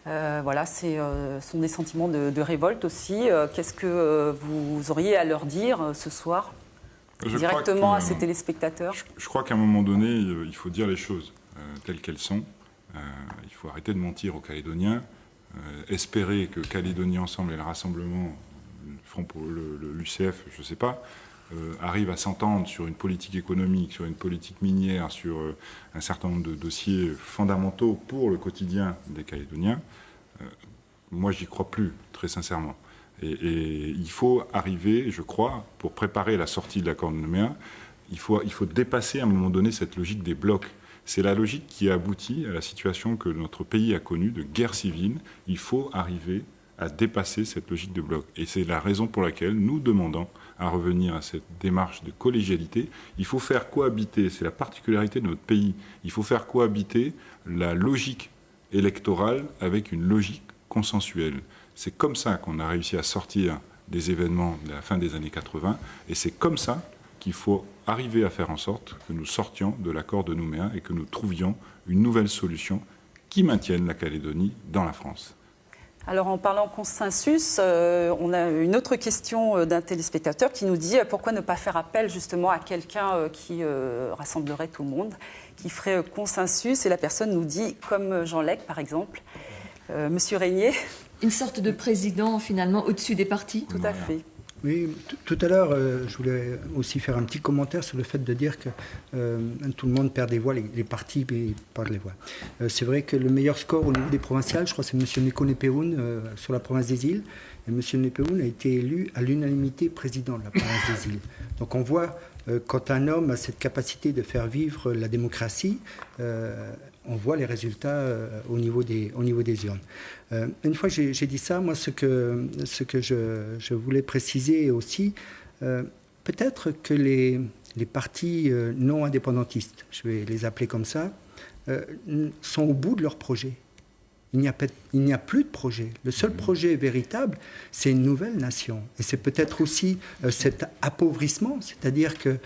Voilà, sont des sentiments de révolte aussi. Qu'est-ce que vous auriez à leur dire ce soir, directement à ces téléspectateurs? Je crois qu'à un moment donné, il faut dire les choses telles qu'elles sont. Il faut arrêter de mentir aux Calédoniens, espérer que Calédonie Ensemble et le Rassemblement, l'UCF, je ne sais pas, arrivent à s'entendre sur une politique économique, sur une politique minière, sur un certain nombre de dossiers fondamentaux pour le quotidien des Calédoniens. Moi, j'y crois plus, très sincèrement. Et il faut arriver, je crois, pour préparer la sortie de l'accord de Nouméa, il faut dépasser à un moment donné cette logique des blocs. C'est la logique qui a abouti à la situation que notre pays a connue de guerre civile. Il faut arriver à dépasser cette logique de bloc. Et c'est la raison pour laquelle nous demandons à revenir à cette démarche de collégialité. Il faut faire cohabiter, c'est la particularité de notre pays, il faut faire cohabiter la logique électorale avec une logique consensuelle. C'est comme ça qu'on a réussi à sortir des événements de la fin des années 80, et c'est comme ça qu'il faut arriver à faire en sorte que nous sortions de l'accord de Nouméa et que nous trouvions une nouvelle solution qui maintienne la Calédonie dans la France. Alors en parlant consensus, on a une autre question d'un téléspectateur qui nous dit pourquoi ne pas faire appel justement à quelqu'un qui rassemblerait tout le monde, qui ferait consensus, et la personne nous dit, comme Jean Lec par exemple, Monsieur Régnier. Une sorte de président finalement au-dessus des partis. Tout à fait. Oui, tout à l'heure, je voulais aussi faire un petit commentaire sur le fait de dire que tout le monde perd des voix, les partis perdent les voix. C'est vrai que le meilleur score au niveau des provinciales, je crois que c'est M. Neko Nepehoun sur la province des îles. Et M. Nepehoun a été élu à l'unanimité président de la province des îles. Donc on voit, quand un homme a cette capacité de faire vivre la démocratie, on voit les résultats au niveau des urnes. Une fois que j'ai dit ça, moi, ce que je voulais préciser aussi, peut-être que les partis non indépendantistes, je vais les appeler comme ça, sont au bout de leur projet. Il n'y a plus de projet. Le seul projet véritable, c'est une nouvelle nation. Et c'est peut-être aussi cet appauvrissement, c'est-à-dire qu'il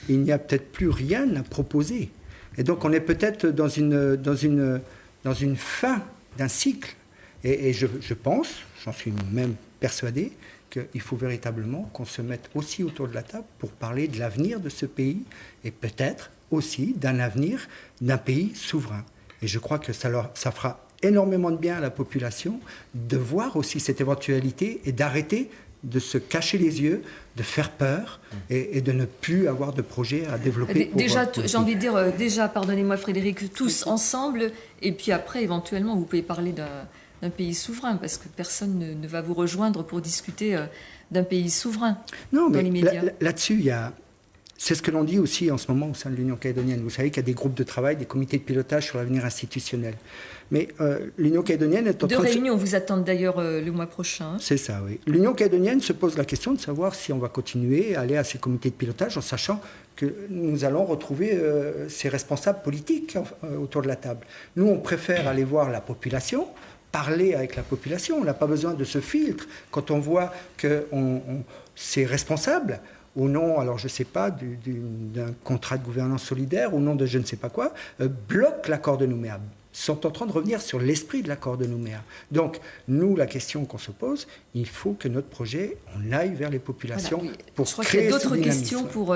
n'y a peut-être plus rien à proposer. Et donc on est peut-être dans une fin d'un cycle. Et je pense, j'en suis même persuadé, qu'il faut véritablement qu'on se mette aussi autour de la table pour parler de l'avenir de ce pays et peut-être aussi d'un avenir d'un pays souverain. Et je crois que ça fera énormément de bien à la population de voir aussi cette éventualité et d'arrêter de se cacher les yeux, de faire peur et de ne plus avoir de projet à développer. J'ai envie de dire, déjà, pardonnez-moi Frédéric, tous ensemble, et puis après, éventuellement, vous pouvez parler d'un pays souverain, parce que personne ne va vous rejoindre pour discuter d'un pays souverain. Non, mais l'immédiat. Là-dessus, c'est ce que l'on dit aussi en ce moment au sein de l'Union calédonienne. Vous savez qu'il y a des groupes de travail, des comités de pilotage sur l'avenir institutionnel. Mais l'Union calédonienne est en train de... Deux réunions vous attendent d'ailleurs le mois prochain. C'est ça, oui. L'Union calédonienne se pose la question de savoir si on va continuer à aller à ces comités de pilotage en sachant que nous allons retrouver ces responsables politiques autour de la table. Nous, on préfère aller voir la population, parler avec la population. On n'a pas besoin de ce filtre. Quand on voit que ces responsables, au nom, alors je ne sais pas, d'un contrat de gouvernance solidaire, au nom de je ne sais pas quoi, bloquent l'accord de Nouméa, sont en train de revenir sur l'esprit de l'accord de Nouméa. Donc, nous, la question qu'on se pose, il faut que notre projet, on aille vers les populations pour Je crois créer qu'il y a d'autres ce questions pour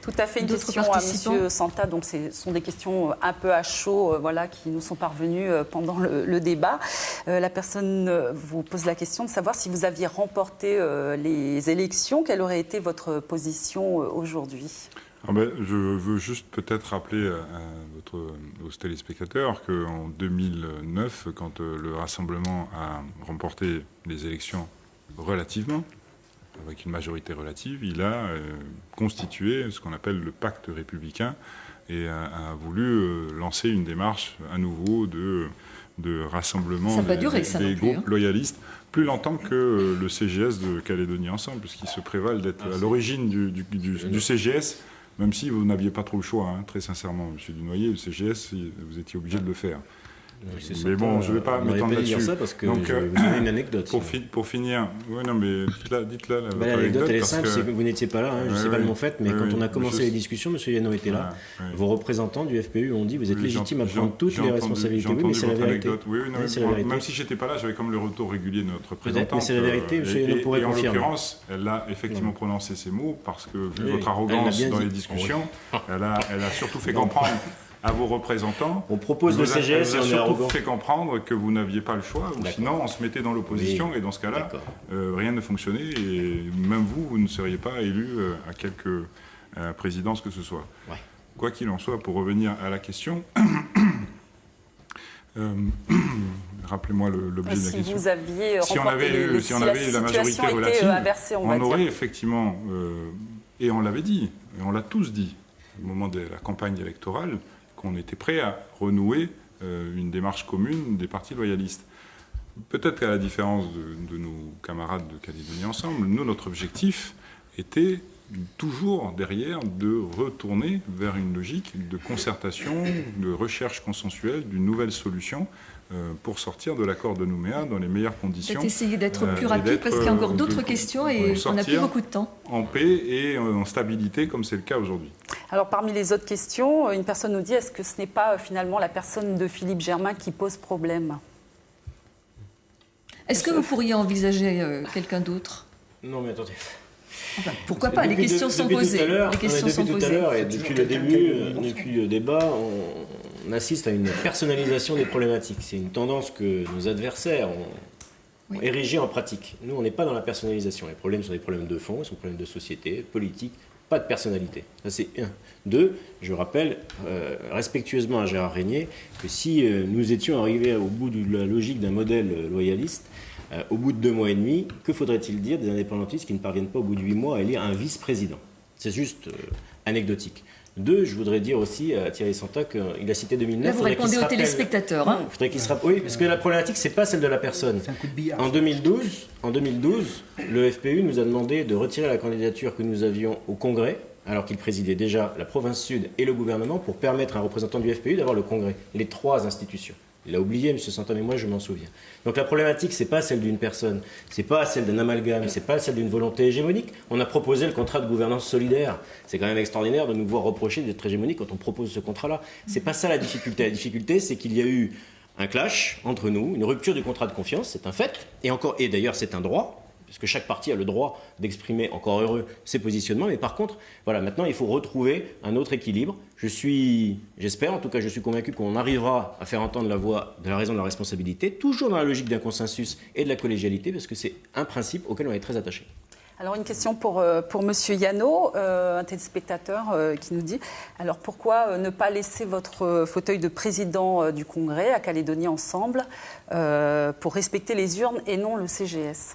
tout à fait, une question à M. Santa. Donc, ce sont des questions un peu à chaud qui nous sont parvenues pendant le débat. La personne vous pose la question de savoir si vous aviez remporté les élections, quelle aurait été votre position aujourd'hui? Je veux juste peut-être rappeler aux téléspectateurs qu'en 2009, quand le Rassemblement a remporté les élections relativement, avec une majorité relative, il a constitué ce qu'on appelle le pacte républicain et a voulu lancer une démarche à nouveau de rassemblement des groupes loyalistes plus longtemps que le CGS de Calédonie Ensemble, puisqu'ils se prévalent d'être à l'origine du CGS. Même si vous n'aviez pas trop le choix, très sincèrement, M. Dunoyer, le CGS, vous étiez obligé de le faire. Mais bon, je ne vais pas m'étendre là-dessus. Ça parce que je vais vous donner une anecdote. Pour finir, non, mais dites-la. L'anecdote, elle est simple, c'est que vous n'étiez pas là, je ne sais pas le mon fait, mais quand on a commencé les discussions, M. Yano était là. Vos représentants du FPU ont dit vous êtes légitime à prendre toutes les responsabilités. Oui, mais c'est la vérité. Même si je n'étais pas là, j'avais comme le retour régulier de notre représentante. Mais c'est la vérité, M. Yano pourrait confirmer. En l'occurrence, elle a effectivement prononcé ces mots parce que, vu votre arrogance dans les discussions, elle a surtout fait comprendre à vos représentants. On propose le CGS et on est arrogant. Surtout fait comprendre que vous n'aviez pas le choix, ou sinon on se mettait dans l'opposition, et dans ce cas-là, rien ne fonctionnait, et même vous ne seriez pas élu à quelque présidence que ce soit. Ouais. Quoi qu'il en soit, pour revenir à la question, rappelez-moi l'objet de la question. Si vous aviez si on avait eu la majorité relative, on aurait effectivement, et on l'avait dit, et on l'a tous dit, au moment de la campagne électorale, qu'on était prêt à renouer une démarche commune des partis loyalistes. Peut-être qu'à la différence de nos camarades de Calédonie Ensemble, nous, notre objectif était toujours derrière de retourner vers une logique de concertation, de recherche consensuelle, d'une nouvelle solution pour sortir de l'accord de Nouméa dans les meilleures conditions. Peut-être essayer d'être plus rapide parce qu'il y a encore d'autres questions et on n'a plus beaucoup de temps. En paix et en stabilité comme c'est le cas aujourd'hui. Alors parmi les autres questions, une personne nous dit est-ce que ce n'est pas finalement la personne de Philippe Germain qui pose problème? Est-ce que vous pourriez envisager quelqu'un d'autre? Non mais attendez. Enfin, pourquoi pas? Les questions sont posées. Depuis tout à l'heure et depuis le début, depuis le débat, on assiste à une personnalisation des problématiques. C'est une tendance que nos adversaires ont érigée en pratique. Nous, on n'est pas dans la personnalisation. Les problèmes sont des problèmes de fond, ils sont des problèmes de société, politique, pas de personnalité. Ça, c'est un. Deux, je rappelle respectueusement à Gérard Régnier que si nous étions arrivés au bout de la logique d'un modèle loyaliste, au bout de 2 mois et demi, que faudrait-il dire des indépendantistes qui ne parviennent pas au bout de 8 mois à élire un vice-président? C'est juste anecdotique. Deux, je voudrais dire aussi à Thierry Santa qu'il a cité 2009. Là, vous répondez aux téléspectateurs. Il faudrait qu'il se rappelle. Oui, parce que la problématique, c'est pas celle de la personne. C'est un coup de billard. En 2012, le FPU nous a demandé de retirer la candidature que nous avions au Congrès, alors qu'il présidait déjà la province sud et le gouvernement, pour permettre à un représentant du FPU d'avoir le Congrès. Les 3 institutions. Il a oublié, M. Santa, mais moi je m'en souviens. Donc la problématique, c'est pas celle d'une personne, c'est pas celle d'un amalgame, c'est pas celle d'une volonté hégémonique. On a proposé le contrat de gouvernance solidaire. C'est quand même extraordinaire de nous voir reprocher d'être hégémonique quand on propose ce contrat-là. C'est pas ça la difficulté. La difficulté, c'est qu'il y a eu un clash entre nous, une rupture du contrat de confiance, c'est un fait, et d'ailleurs c'est un droit. Parce que chaque parti a le droit d'exprimer, encore heureux, ses positionnements. Mais par contre, voilà, maintenant, il faut retrouver un autre équilibre. J'espère, en tout cas, je suis convaincu qu'on arrivera à faire entendre la voix de la raison de la responsabilité, toujours dans la logique d'un consensus et de la collégialité, parce que c'est un principe auquel on est très attaché. Alors une question pour M. Yano, un téléspectateur qui nous dit alors pourquoi ne pas laisser votre fauteuil de président du Congrès à Calédonie Ensemble pour respecter les urnes et non le CGS?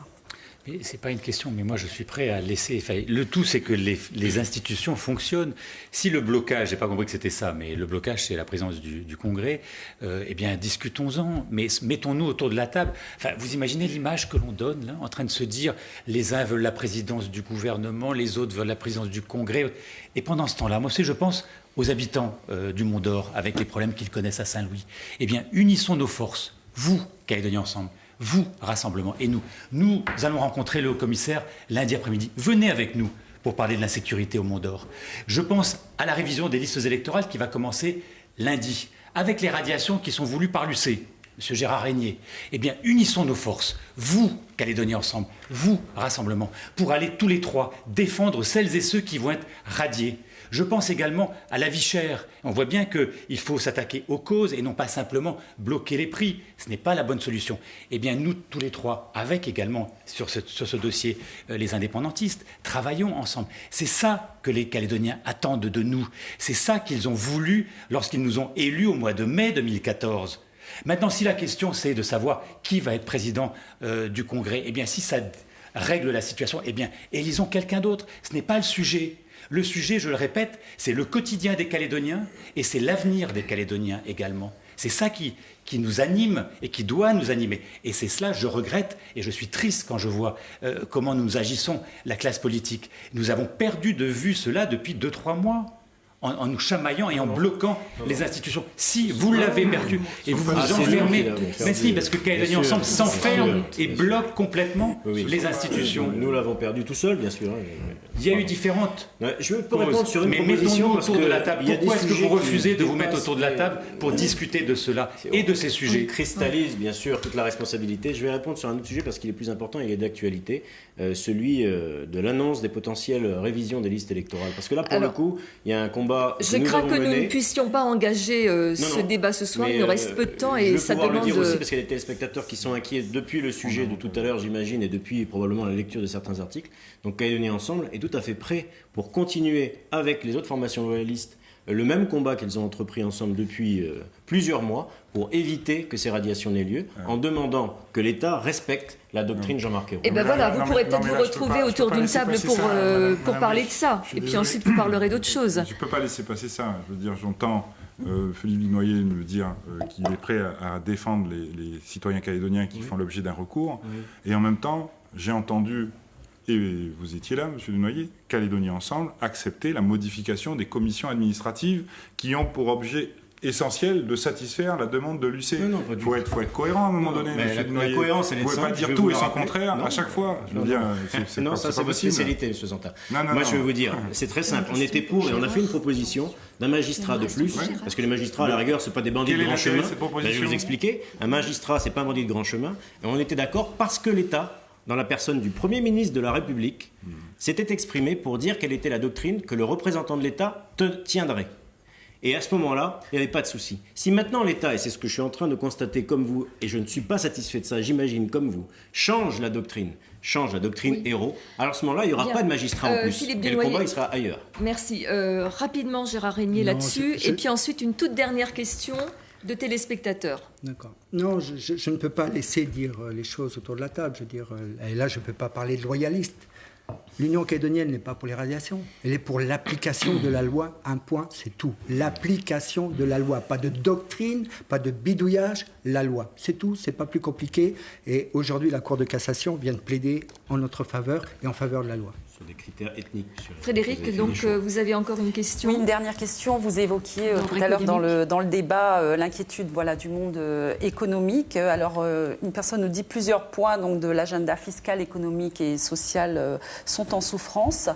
Ce n'est pas une question, mais moi je suis prêt à laisser... Enfin, le tout, c'est que les institutions fonctionnent. Si le blocage, je n'ai pas compris que c'était ça, mais le blocage, c'est la présidence du Congrès, eh bien, discutons-en, mais mettons-nous autour de la table. Enfin, vous imaginez l'image que l'on donne, là, en train de se dire, les uns veulent la présidence du gouvernement, les autres veulent la présidence du Congrès. Et pendant ce temps-là, moi aussi, je pense aux habitants du Mont-d'Or, avec les problèmes qu'ils connaissent à Saint-Louis. Eh bien, unissons nos forces, vous, Calédonie Ensemble, vous, Rassemblement, et nous. Nous allons rencontrer le haut-commissaire lundi après-midi. Venez avec nous pour parler de l'insécurité au Mont-d'Or. Je pense à la révision des listes électorales qui va commencer lundi, avec les radiations qui sont voulues par l'UC, M. Gérard Régnier. Eh bien, unissons nos forces, vous, Calédonie Ensemble, vous, Rassemblement, pour aller tous les trois défendre celles et ceux qui vont être radiés. Je pense également à la vie chère. On voit bien qu'il faut s'attaquer aux causes et non pas simplement bloquer les prix. Ce n'est pas la bonne solution. Eh bien, nous, tous les trois, avec également sur ce dossier les indépendantistes, travaillons ensemble. C'est ça que les Calédoniens attendent de nous. C'est ça qu'ils ont voulu lorsqu'ils nous ont élus au mois de mai 2014. Maintenant, si la question c'est de savoir qui va être président du Congrès, eh bien, si ça règle la situation, eh bien, élisons quelqu'un d'autre. Ce n'est pas le sujet. Le sujet, je le répète, c'est le quotidien des Calédoniens et c'est l'avenir des Calédoniens également. C'est ça qui nous anime et qui doit nous animer. Et c'est cela, je regrette et je suis triste quand je vois comment nous agissons, la classe politique. Nous avons perdu de vue cela depuis 2-3 mois. En nous chamaillant et en bloquant les institutions. Si vous l'avez perdu et vous vous enfermez, mais si, parce que Calédonie Ensemble s'enferme et bloque complètement les institutions. Nous l'avons perdu tout seul, bien sûr. Il y a eu différentes. Je peux répondre sur une proposition. Mais mettons-nous autour de la table. Pourquoi est-ce que vous refusez de vous mettre autour de la table pour discuter de cela et de ces sujets? On cristallise, bien sûr, toute la responsabilité. Je vais répondre sur un autre sujet parce qu'il est plus important, il est d'actualité, celui de l'annonce des potentielles révisions des listes électorales. Parce que là, pour le coup, il y a un combat. Je crains que nous ne puissions pas engager ce débat ce soir. Il nous reste peu de temps et ça demande. Je vais pouvoir le dire aussi parce qu'il y a des téléspectateurs qui sont inquiets depuis le sujet de tout à l'heure, j'imagine, et depuis probablement la lecture de certains articles. Donc Calédonie Ensemble est tout à fait prêt pour continuer avec les autres formations loyalistes le même combat qu'ils ont entrepris ensemble depuis plusieurs mois pour éviter que ces radiations n'aient lieu, en demandant que l'État respecte la doctrine Jean-Marc Ayrault. Et bien voilà, vous pourrez peut-être vous retrouver autour d'une table pour parler de ça. Et puis ensuite, vous parlerez d'autres choses. Je ne peux pas laisser passer ça. Je veux dire, j'entends Philippe Noyer me dire qu'il est prêt à défendre les citoyens calédoniens qui font l'objet d'un recours. Et en même temps, j'ai entendu, et vous étiez là, M. Noyer, Calédonie Ensemble, accepter la modification des commissions administratives qui ont pour objet essentiel de satisfaire la demande de l'UC. Il faut être cohérent à un moment donné, M. Noyer. La cohérence, elle est simple. Vous ne pouvez pas dire tout et son contraire à chaque fois. Je veux dire, non, ça c'est votre spécialité, M. Zanta. Moi, je vais vous dire, c'est très simple. On était pour et on a fait une proposition d'un magistrat de plus, parce que les magistrats, à la rigueur, ce n'est pas des bandits de grand chemin. Je vais vous expliquer. Un magistrat, ce n'est pas un bandit de grand chemin. Et on était d'accord parce que l'État, dans la personne du Premier ministre de la République, s'était exprimé pour dire quelle était la doctrine que le représentant de l'État tiendrait. Et à ce moment-là, il n'y avait pas de souci. Si maintenant l'État, et c'est ce que je suis en train de constater comme vous, et je ne suis pas satisfait de ça, j'imagine comme vous, change la doctrine Ayrault, alors à ce moment-là, il n'y aura pas de magistrat en plus. Philippe et le combat, il sera ailleurs. Merci. Rapidement, Gérard Régnier là-dessus. Et puis ensuite, une toute dernière question de téléspectateurs. D'accord. Non, je ne peux pas laisser dire les choses autour de la table. Je veux dire, et là, je ne peux pas parler de loyalistes. L'Union calédonienne n'est pas pour les radiations. Elle est pour l'application de la loi. Un point, c'est tout. L'application de la loi. Pas de doctrine, pas de bidouillage, la loi. C'est tout, c'est pas plus compliqué. Et aujourd'hui, la Cour de cassation vient de plaider en notre faveur et en faveur de la loi. Sur des critères ethniques. Frédéric, donc vous avez encore une question. Oui, une dernière question. Vous évoquiez tout à l'heure dans le débat l'inquiétude du monde économique. Alors, une personne nous dit plusieurs points donc, de l'agenda fiscal, économique et social sont en souffrance.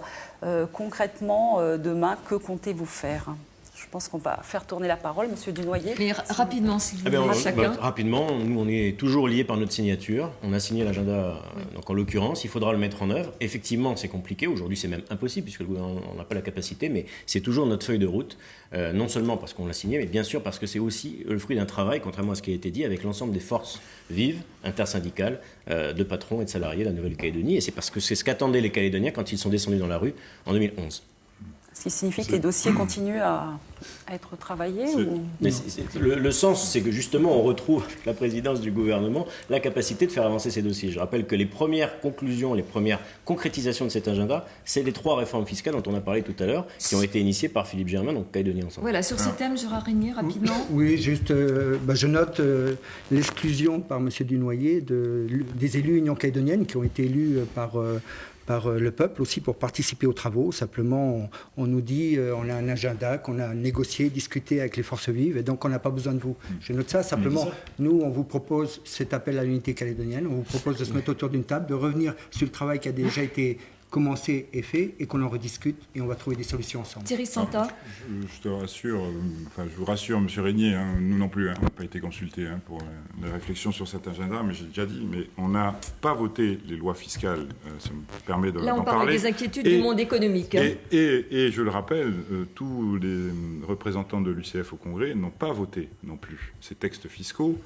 Concrètement, demain, que comptez-vous faire ? Je pense qu'on va faire tourner la parole, Monsieur Dunoyer. Mais rapidement, s'il vous plaît, chacun. Rapidement, nous, on est toujours liés par notre signature. On a signé l'agenda, donc en l'occurrence, il faudra le mettre en œuvre. Effectivement, c'est compliqué. Aujourd'hui, c'est même impossible, puisque le gouvernement n'a pas la capacité, mais c'est toujours notre feuille de route. Non seulement parce qu'on l'a signé, mais bien sûr parce que c'est aussi le fruit d'un travail, contrairement à ce qui a été dit, avec l'ensemble des forces vives, intersyndicales, de patrons et de salariés de la Nouvelle-Calédonie. Et c'est parce que c'est ce qu'attendaient les Calédoniens quand ils sont descendus dans la rue en 2011. Ce qui signifie que les dossiers continuent à être travaillés Le sens, c'est que justement, on retrouve la présidence du gouvernement la capacité de faire avancer ces dossiers. Je rappelle que les premières conclusions, les premières concrétisations de cet agenda, c'est les 3 réformes fiscales dont on a parlé tout à l'heure, qui ont été initiées par Philippe Germain, donc Calédonie Ensemble. Voilà, sur ce thème, Gérard Régnier, rapidement. Oui, juste, je note l'exclusion par M. Dunoyer des élus Union calédonienne qui ont été élus par le peuple aussi pour participer aux travaux. Simplement, on nous dit on a un agenda qu'on a négocié, discuté avec les forces vives et donc on n'a pas besoin de vous. Je note ça. Simplement, nous, on vous propose cet appel à l'unité calédonienne. On vous propose de se mettre autour d'une table, de revenir sur le travail qui a déjà été commencé est fait et qu'on en rediscute et on va trouver des solutions ensemble. Thierry Santa. Je te rassure, je vous rassure, M. Régnier, nous non plus, on n'a pas été consultés pour la réflexion sur cet agenda, mais j'ai déjà dit, mais on n'a pas voté les lois fiscales, ça me permet d'en parler. Là, on parle des inquiétudes du monde économique. Et je le rappelle, tous les représentants de l'UCF au Congrès n'ont pas voté non plus ces textes fiscaux.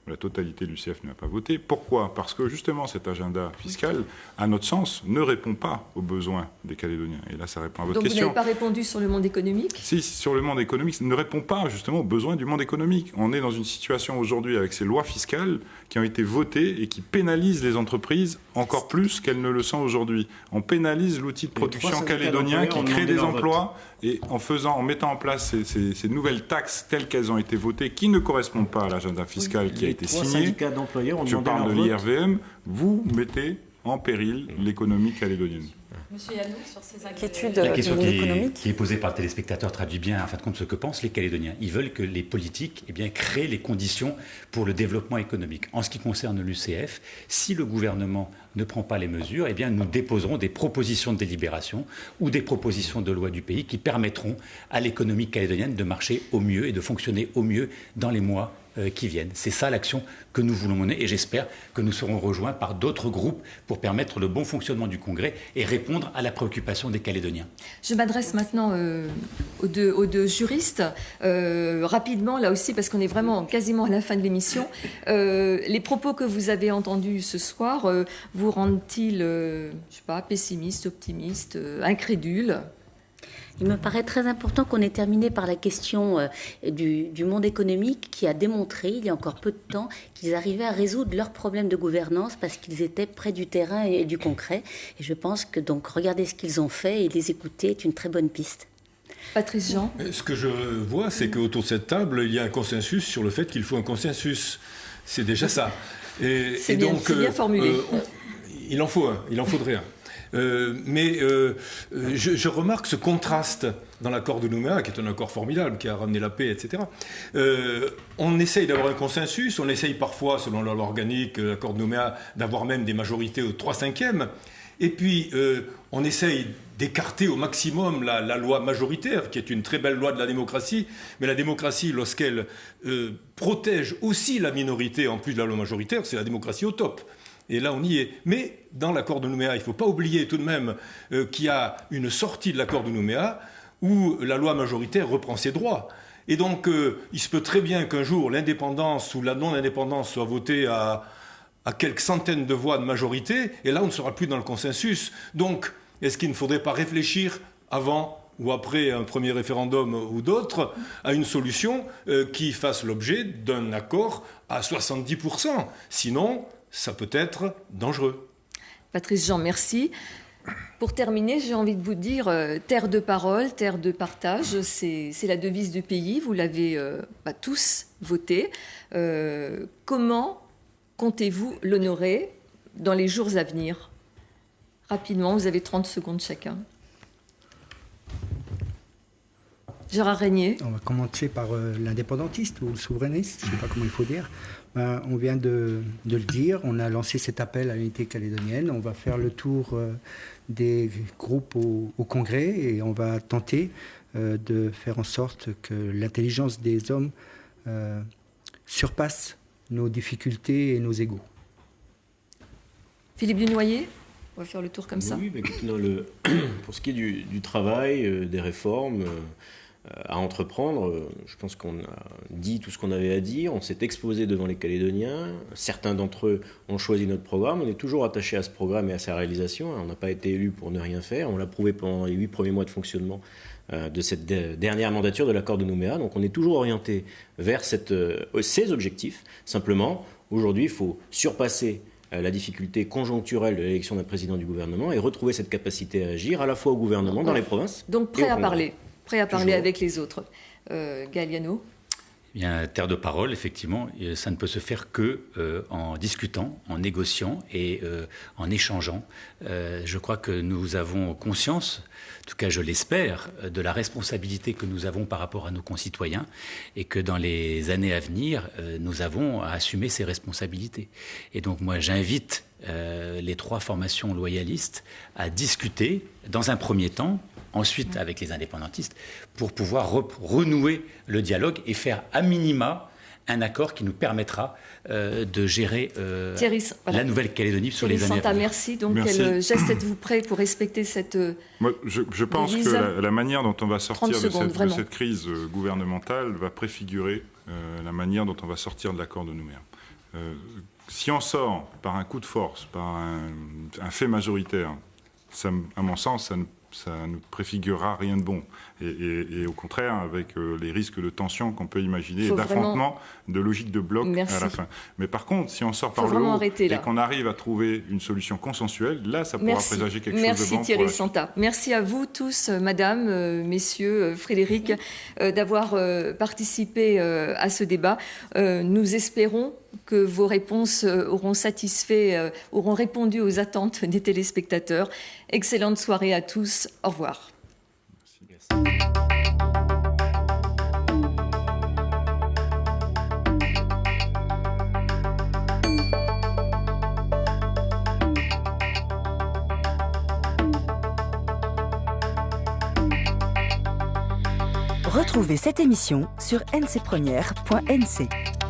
La totalité de l'UCF n'a pas voté. Pourquoi ? Parce que justement cet agenda fiscal, à notre sens, ne répond pas aux besoins des Calédoniens. Et là, ça répond à votre question. Donc vous n'avez pas répondu sur le monde économique ? Si, sur le monde économique, ça ne répond pas justement aux besoins du monde économique. On est dans une situation aujourd'hui avec ces lois fiscales qui ont été votées et qui pénalisent les entreprises encore plus qu'elles ne le sont aujourd'hui. On pénalise l'outil de production calédonien qui crée des emplois et en mettant en place ces nouvelles taxes telles qu'elles ont été votées, qui ne correspondent pas à l'agenda fiscal qui a été signé. Je parle de l'IRVM. Vous mettez en péril l'économie calédonienne. Monsieur Yannou, sur ces inquiétudes la question économiques qui est posée par le téléspectateur traduit bien, en fin de compte, ce que pensent les Calédoniens. Ils veulent que les politiques créent les conditions pour le développement économique. En ce qui concerne l'UCF, si le gouvernement ne prend pas les mesures, nous déposerons des propositions de délibération ou des propositions de loi du pays qui permettront à l'économie calédonienne de marcher au mieux et de fonctionner au mieux dans les mois qui viennent. C'est ça l'action que nous voulons mener et j'espère que nous serons rejoints par d'autres groupes pour permettre le bon fonctionnement du Congrès et répondre à la préoccupation des Calédoniens. Je m'adresse maintenant aux deux juristes. Rapidement, là aussi, parce qu'on est vraiment quasiment à la fin de l'émission, les propos que vous avez entendus ce soir vous rendent-ils, pessimiste, optimiste, incrédule ? Il me paraît très important qu'on ait terminé par la question du monde économique qui a démontré, il y a encore peu de temps, qu'ils arrivaient à résoudre leurs problèmes de gouvernance parce qu'ils étaient près du terrain et du concret. Et je pense que donc regarder ce qu'ils ont fait et les écouter est une très bonne piste. Patrice Jean. Ce que je vois, c'est qu'autour de cette table, il y a un consensus sur le fait qu'il faut un consensus. C'est déjà ça. C'est bien formulé. Il en faudrait un. Je remarque ce contraste dans l'accord de Nouméa, qui est un accord formidable, qui a ramené la paix, etc. On essaye d'avoir un consensus, on essaye parfois, selon la loi organique, l'accord de Nouméa, d'avoir même des majorités au 3/5. Et puis, on essaye d'écarter au maximum la loi majoritaire, qui est une très belle loi de la démocratie. Mais la démocratie, lorsqu'elle protège aussi la minorité, en plus de la loi majoritaire, c'est la démocratie au top. Et là, on y est. Mais dans l'accord de Nouméa, il ne faut pas oublier tout de même qu'il y a une sortie de l'accord de Nouméa où la loi majoritaire reprend ses droits. Et donc, il se peut très bien qu'un jour, l'indépendance ou la non-indépendance soit votée à quelques centaines de voix de majorité, et là, on ne sera plus dans le consensus. Donc, est-ce qu'il ne faudrait pas réfléchir avant ou après un premier référendum ou d'autres, à une solution qui fasse l'objet d'un accord à 70%. Sinon, ça peut être dangereux. Patrice Jean, merci. Pour terminer, j'ai envie de vous dire, terre de parole, terre de partage, c'est la devise du pays. Vous l'avez tous voté. Comment comptez-vous l'honorer dans les jours à venir ? Rapidement, vous avez 30 secondes chacun. Gérard Régnier. On va commencer par l'indépendantiste ou le souverainiste, je ne sais pas comment il faut dire. On vient de le dire, on a lancé cet appel à l'unité calédonienne. On va faire le tour des groupes au Congrès et on va tenter de faire en sorte que l'intelligence des hommes surpasse nos difficultés et nos égos. Philippe Dunoyer, on va faire le tour comme ça. Oui, mais pour ce qui est du travail, des réformes à entreprendre, je pense qu'on a dit tout ce qu'on avait à dire, on s'est exposé devant les Calédoniens, certains d'entre eux ont choisi notre programme, on est toujours attaché à ce programme et à sa réalisation, on n'a pas été élu pour ne rien faire, on l'a prouvé pendant les 8 premiers mois de fonctionnement de cette dernière mandature de l'accord de Nouméa, donc on est toujours orienté vers ces objectifs. Simplement, aujourd'hui, il faut surpasser la difficulté conjoncturelle de l'élection d'un président du gouvernement et retrouver cette capacité à agir à la fois au gouvernement, dans les provinces. Donc prêt à parler avec les autres. Galliano. Eh bien, terre de parole, effectivement, ça ne peut se faire que en discutant, en négociant et en échangeant. Je crois que nous avons conscience, en tout cas je l'espère, de la responsabilité que nous avons par rapport à nos concitoyens et que dans les années à venir, nous avons à assumer ces responsabilités. Et donc moi j'invite les 3 formations loyalistes à discuter dans un premier temps, ensuite avec les indépendantistes, pour pouvoir renouer le dialogue et faire à minima un accord qui nous permettra de gérer la Nouvelle-Calédonie sur les années à venir. Merci. Donc, quel geste êtes-vous prêt pour respecter cette Moi, je pense que la manière dont on va sortir de cette crise gouvernementale va préfigurer la manière dont on va sortir de l'accord de Nouméa. Si on sort par un coup de force, par un fait majoritaire, à mon sens, ça ne préfigurera rien de bon. Et au contraire, avec les risques de tension qu'on peut imaginer et d'affrontement, de logique de bloc à la fin. Mais par contre, si on sort par le haut et qu'on arrive à trouver une solution consensuelle, là, ça pourra présager quelque chose de bon. Merci Thierry Santa. Merci à vous tous, madame, messieurs, Frédéric, d'avoir participé à ce débat. Nous espérons que vos réponses auront répondu aux attentes des téléspectateurs. Excellente soirée à tous. Au revoir. Merci. Retrouvez cette émission sur ncpremière.nc.